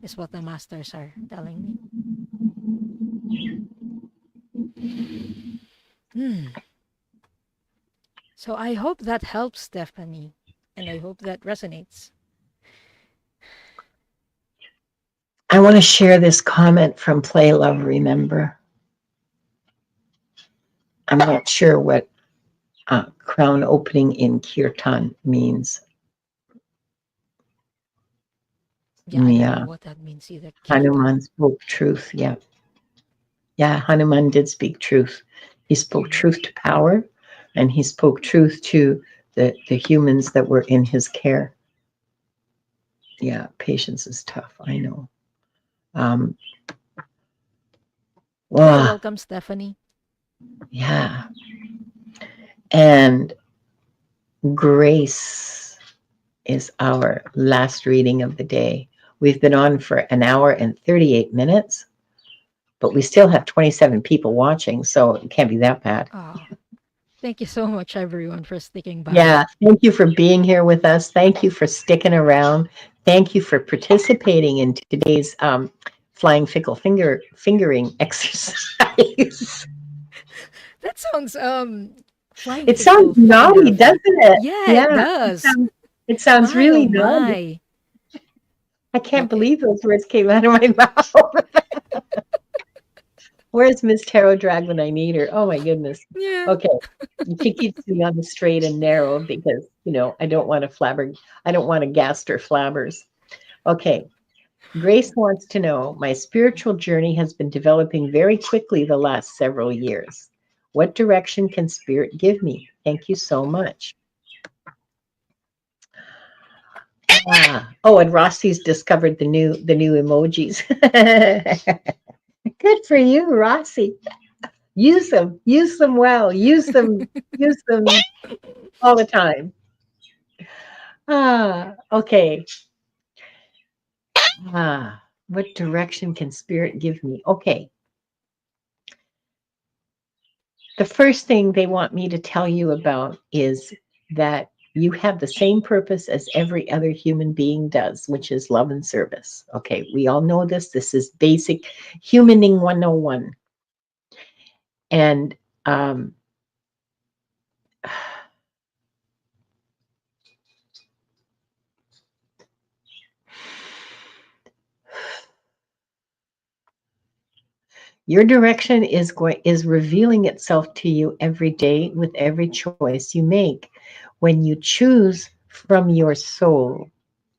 is what the masters are telling me. Hmm. So I hope that helps, Stephanie. And I hope that resonates. I want to share this comment from Play Love Remember. I'm not sure what crown opening in kirtan means. Yeah, I don't know Yeah, what that means either. Hanuman Kirtan. spoke truth. Yeah, yeah, Hanuman did speak truth. He spoke Mhm. truth to power, and he spoke truth to the humans that were in his care. Yeah, patience is tough. I know. Um, Yeah, wow, welcome, Stephanie. yeah, and grace is our last reading of the day. We've been on for an hour and 38 minutes, but we still have 27 people watching, so it can't be that bad. Oh, thank you so much, everyone, for sticking by. Yeah, thank you for being here with us. Thank you for sticking around. Thank you for participating in today's flying fickle fingering exercise. That sounds flying It sounds fickle finger naughty, doesn't fight. it? Yeah, it Yeah, does. it sounds My oh really naughty. my. I can't Okay. believe those words came out of my mouth. Where's Miss Tarot Drag when I need her? Oh my goodness. Yeah. Okay. She keeps me on the straight and narrow because, I don't want to I don't want to gaster flabbers. Okay. Grace wants to know, my spiritual journey has been developing very quickly the last several years. What direction can spirit give me? Thank you so much. Oh, and Rossi's discovered the new emojis. Good for you, Rossi. Use them well. Use them all the time. Okay. What direction can spirit give me? Okay. The first thing they want me to tell you about is that you have the same purpose as every other human being does, which is love and service. Okay, we all know this. This is basic humaning 101. And um, your direction is revealing itself to you every day with every choice you make. When you choose from your soul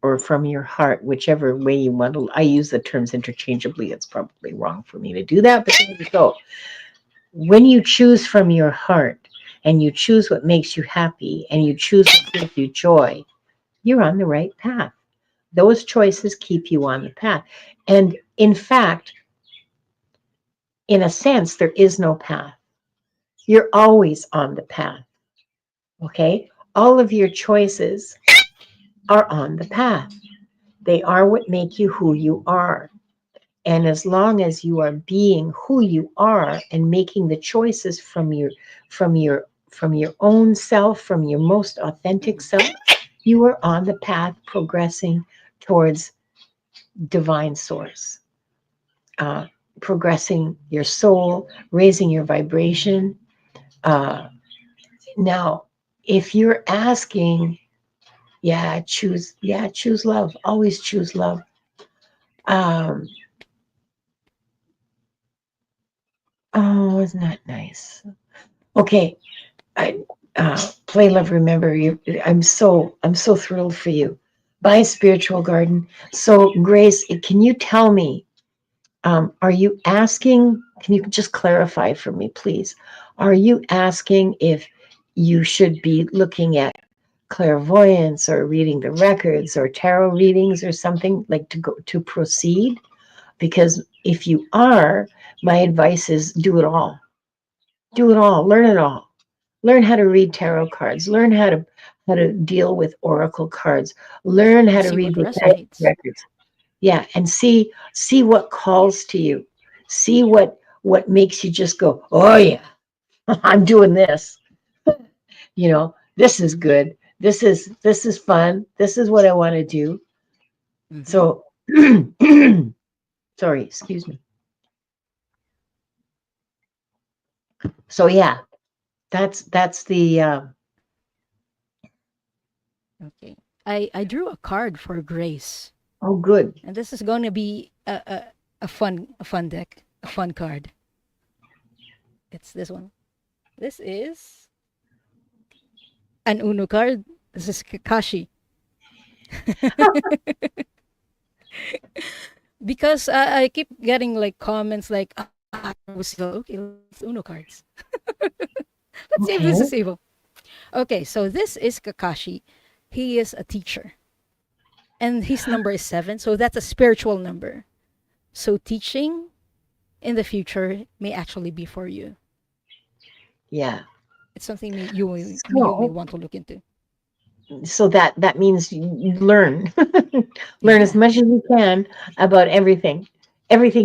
or from your heart, whichever way you want to, I use the terms interchangeably. It's probably wrong for me to do that, but there you go. When you choose from your heart and you choose what makes you happy and you choose what gives you joy, you're on the right path. Those choices keep you on the path. And in fact, in a sense, there is no path. You're always on the path. Okay? All of your choices are on the path. They are what make you who you are. And as long as you are being who you are and making the choices from your from your own self, from your most authentic self, you are on the path progressing towards divine source, uh, progressing your soul, raising your vibration. Uh, Now, if you're asking, choose love. Always choose love. Um, oh, isn't that nice? Okay, I play love. Remember you. I'm so thrilled for you. Bye, spiritual garden. So, Grace, can you tell me? Are you asking? Can you just clarify for me, please? Are you asking if you should be looking at clairvoyance or reading the records or tarot readings or something like to proceed? Because if you are, my advice is do it all. Do it all. Learn it all. Learn how to read tarot cards. Learn how to deal with oracle cards. Learn how And to see read what the Akashic resonates. records. Yeah, and see what calls to you. See what makes you just go, oh yeah, I'm doing this. This is good. This is fun. This is what I want to do. Hmm. So sorry, excuse me. So yeah, that's the Okay. I drew a card for Grace, oh good. and this is going to be a fun deck, a fun card. It's this one. This is an Uno card. This is Kakashi. Because I keep getting like comments like, was okay, let's Uno cards. Let's see if this is Okay. evil. Okay, so this is Kakashi. He is a teacher, and his number is 7, so that's a spiritual number. So teaching in the future may actually be for you. Yeah. It's something you may So want to look into. that means you learn. Learn as Yeah. much as you can about everything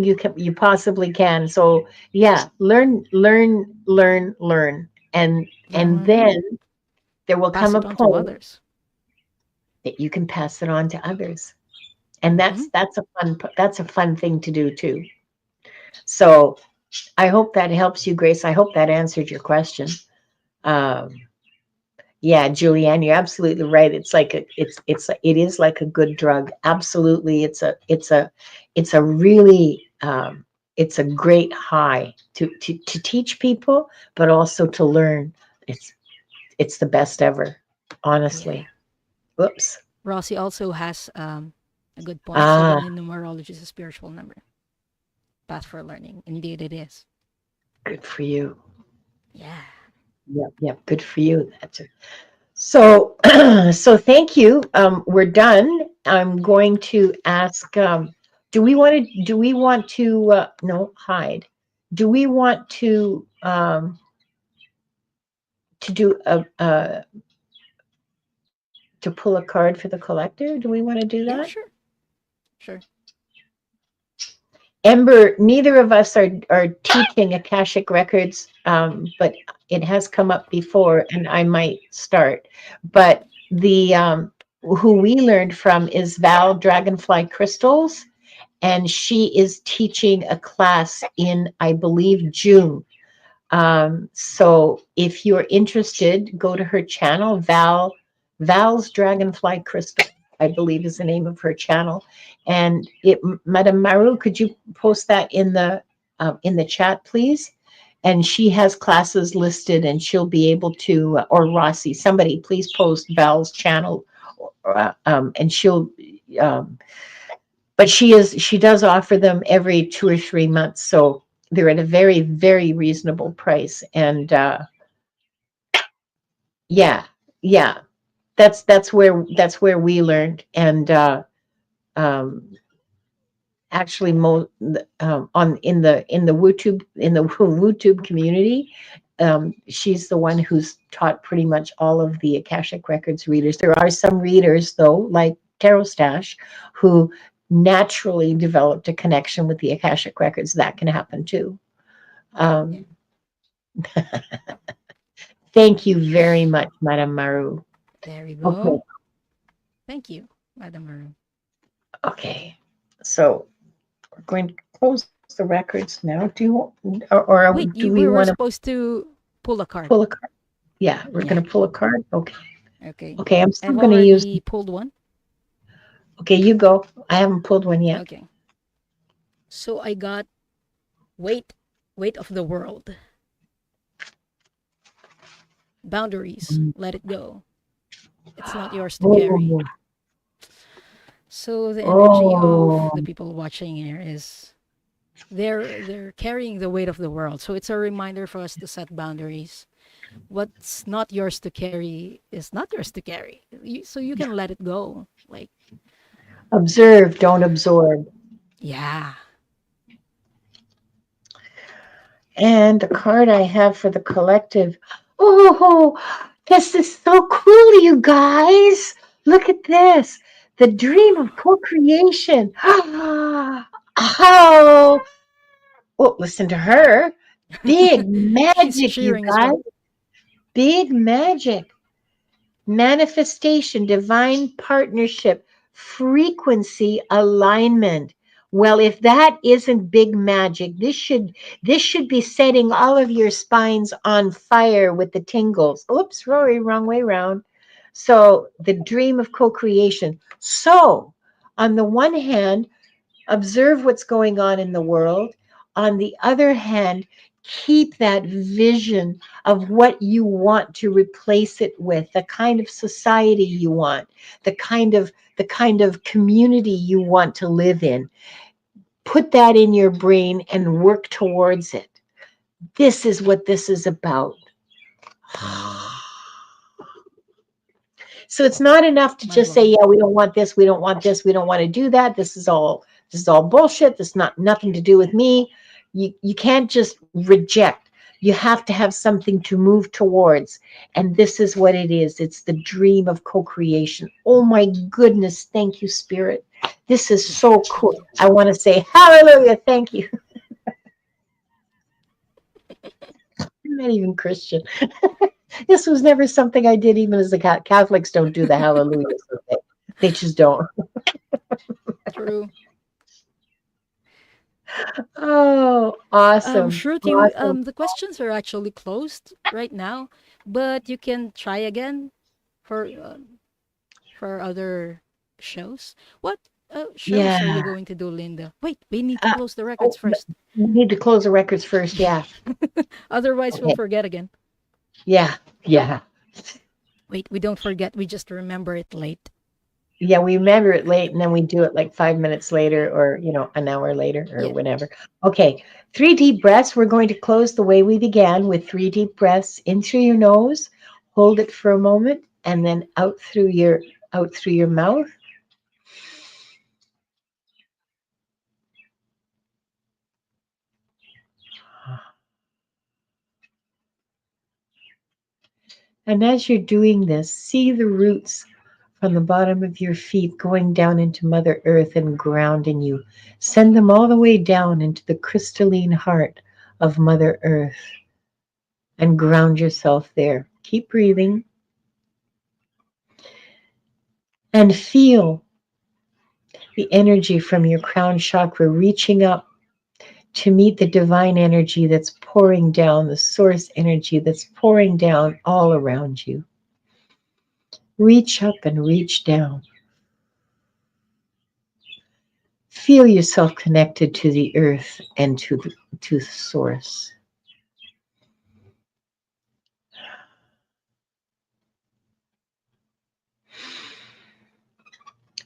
you possibly can. So yeah, learn, and Learn, learn. then there will Pass come a it on to point others. that you can pass it on to others, and Hmm. that's a fun thing to do too. So I hope that helps you, Grace. I hope that answered your question. Um, Yeah, Julianne, you're absolutely right. It is like a good drug. Absolutely. It's a really it's a great high to teach people, but also to learn. It's the best ever, Yeah. honestly. Whoops. Rossi also has a good point. Ah, 7 in numerology is a spiritual number. Path for learning. Indeed, it is. good for you. Yeah. Yep. Good for you. So so thank you. We're done. I'm going to ask, do we want to no, hide. Do we want to do to pull a card for the collector? Do we want to do Yeah, that? sure. Sure. Ember, neither of us are teaching Akashic Records, but it has come up before, and I might start. But the who we learned from is Val Dragonfly Crystals, and she is teaching a class in, I believe, June. So if you're interested, go to her channel, Val's Dragonfly Crystal, I believe is the name of her channel. And Madame Maru, could you post that in the chat, please? And she has classes listed, and she'll be able to, or Rossi, somebody, please post Val's channel, and she'll. Um, but she does offer them every 2 or 3 months, so they're at a very, very reasonable price. And yeah, yeah, that's where we learned. And um, actually on in the WooTube community. She's the one who's taught pretty much all of the Akashic Records readers. There are some readers though, like Tarot Stash, who naturally developed a connection with the Akashic Records. That can happen too. Yeah. Um, Thank you very much, Madame Maru. There we Okay, go. Thank you, Madam Maroon. okay. So we're going to close the records now. Do you, or do Wait, we we want to were supposed to pull a pull card. a card? Yeah, we're Yeah. going to pull a card. Okay. Okay. Okay, I'm still I've going to use. already pulled one. Okay, you go. I haven't pulled one yet. Okay. So I got weight, weight of the world. Boundaries, let it go. It's not yours to carry. Oh, So the energy of oh, the people watching here is they're carrying the weight of the world. So it's a reminder for us to set boundaries. What's not yours to carry is not yours to carry. So you can let it go. Like, observe, don't absorb. yeah, And the card I have for the collective. Oh, this is so cool, you guys. Look at this. The dream of co-creation. How? Oh, listen to her. Big she's magic, you cheering as guys. well. Big magic. Manifestation, divine partnership, frequency alignment. Well, if that isn't big magic, this should be setting all of your spines on fire with the tingles. Oops, Rory, wrong way round. So the dream of co-creation. So on the one hand, observe what's going on in the world. On the other hand, keep that vision of what you want to replace it with, the kind of society you want, the kind of community you want to live in. Put that in your brain and work towards it. This is what this is about. So it's not enough to Mind just say, blowing. yeah, we don't want this, we don't want this, we don't want to do that. This is all bullshit. This is not nothing to do with me. You can't just reject. You have to have something to move towards. And this is what it is. It's the dream of co-creation. Oh my goodness. Thank you, Spirit. This is Yeah, so thank cool. you. I want to say hallelujah. Thank you. I'm not even Christian. This was never something I did, even as a Catholics don't do the hallelujah. They just don't. True. Oh, awesome. Shruti, Awesome. the questions are actually closed right now, but you can try again for other shows. What shows are you Yeah. going to do, Linda? Wait, we need to Uh, close the records oh, first. we need to close the records first. Yeah. Otherwise, we'll Okay. forget again. Yeah. Yeah. Wait, we don't forget. We just remember it late. Yeah. We remember it late and then we do it like 5 minutes later or, an hour later or Yeah. whenever. Okay. 3 deep breaths. We're going to close the way we began with 3 deep breaths in through your nose. Hold it for a moment and then out through your mouth. And as you're doing this, see the roots from the bottom of your feet going down into Mother Earth and grounding you. Send them all the way down into the crystalline heart of Mother Earth and ground yourself there. Keep breathing and feel the energy from your crown chakra reaching up to meet the divine energy that's pouring down, the source energy that's pouring down all around you. Reach up and reach down. Feel yourself connected to the earth and to the source.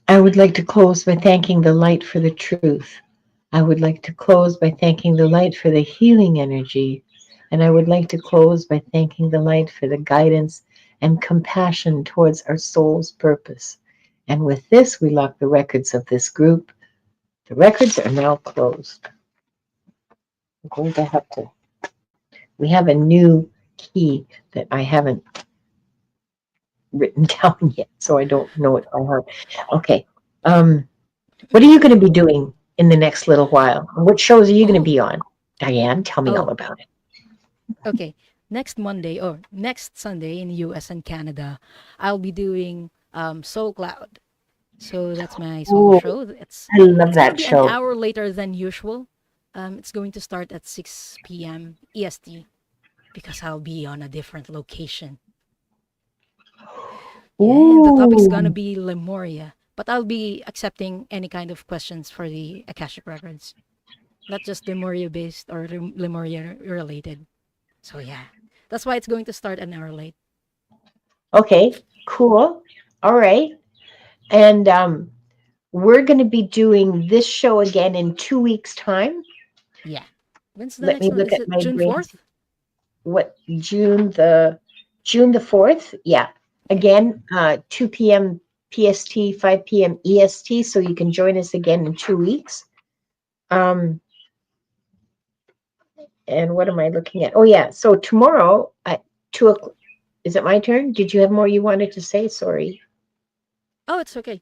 I would like to close by thanking the light for the truth. I would like to close by thanking the light for the healing energy. And I would like to close by thanking the light for the guidance and compassion towards our soul's purpose. And with this, we lock the records of this group. The records are now closed. I'm going to have to, we have a new key that I haven't written down yet, so I don't know it by heart. Okay. What are you going to be doing in the next little while? What shows are you going to Oh, be on? Diane, tell me all oh, about it. okay. Next Monday or next Sunday in US and Canada, I'll be doing Soul Cloud. So that's my solo Oh, show. I love It's gonna that be an show. hour later than usual. It's going to start at 6 p.m. EST because I'll be on a different location. Yeah, and the topic's gonna Ooh, be Lemuria, but I'll be accepting any kind of questions for the Akashic Records, not just Lemuria based or Lemuria related. So yeah, that's why it's going to start an hour late. okay, cool. All right. And we're going to be doing this show again in 2 weeks' time. Yeah. When's the Let next me one? look Is at it my June brains. 4th? What, June the 4th? Yeah. Okay. Again, 2 p.m. PST, 5 p.m. EST. So you can join us again in 2 weeks. Um, and what am I looking at? Oh, yeah. So tomorrow at 2 o'clock. Is it my turn? Did you have more you wanted to say? Sorry. Oh, it's okay.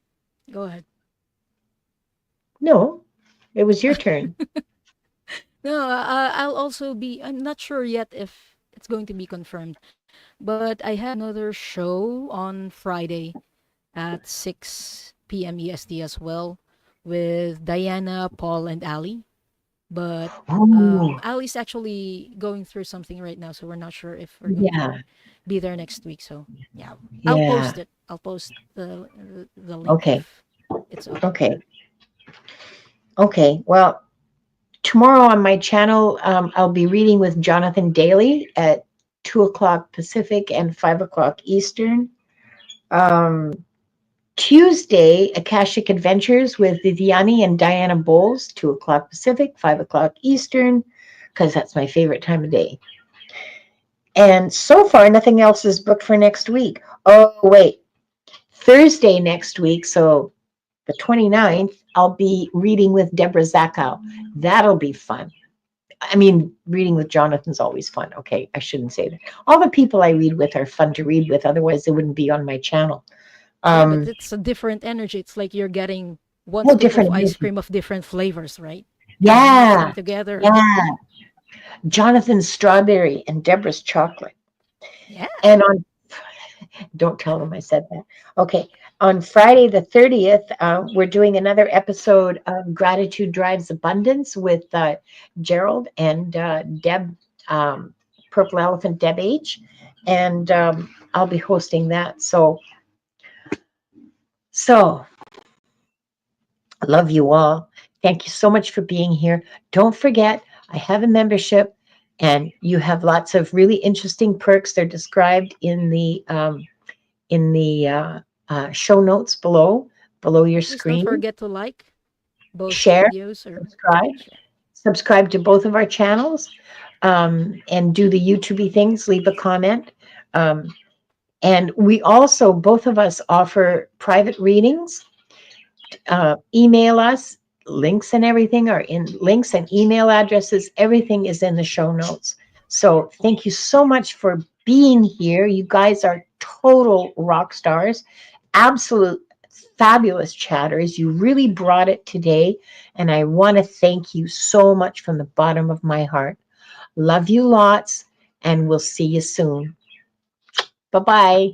Go ahead. No, it was your turn. No, I'll also be. I'm not sure yet if it's going to be confirmed, but I have another show on Friday at 6 p.m. EST as well with Diana, Paul, and Ali. But Oh, Ali's actually going through something right now, so we're not sure if we're going to yeah. be there next week. So yeah, I'll Yeah. post it. I'll post the link Okay. if it's up. Okay. Okay. Well, tomorrow on my channel, I'll be reading with Jonathan Daly at 2 o'clock Pacific and 5 o'clock Eastern. Um, Tuesday, Akashic Adventures with Viviani and Diana Bowles, 2 o'clock Pacific, 5 o'clock Eastern, because that's my favorite time of day. And so far, nothing else is booked for next week. Oh, wait. Thursday next week, so the 29th, I'll be reading with Deborah Zachow. That'll be fun. I mean, reading with Jonathan's always fun. Okay, I shouldn't say that. All the people I read with are fun to read with, otherwise they wouldn't be on my channel. Yeah, but Um, it's a different energy. It's like you're getting one all scoop of different ice energy. cream of different flavors, right? And you mix them Yeah, together. yeah. Jonathan's strawberry and Deborah's chocolate. Yeah. And on, don't tell them I said that. Okay, on Friday the 30th, we're doing another episode of Gratitude Drives Abundance with Gerald and Deb, Purple Elephant Deb H. And I'll be hosting that. So I love you all. Thank you so much for being here. Don't forget, I have a membership, and you have lots of really interesting perks. They're described in the show notes below your And please don't screen. forget to like both Share, videos or subscribe, share. subscribe to both of our channels, and do the YouTubey things. Leave a comment. Um, and we also, both of us, offer private readings. Email us. Links and everything are in links and email addresses. Everything is in the show notes. So thank you so much for being here. You guys are total rock stars, absolute fabulous chatters. You really brought it today. And I want to thank you so much from the bottom of my heart. Love you lots, and we'll see you soon. Bye bye.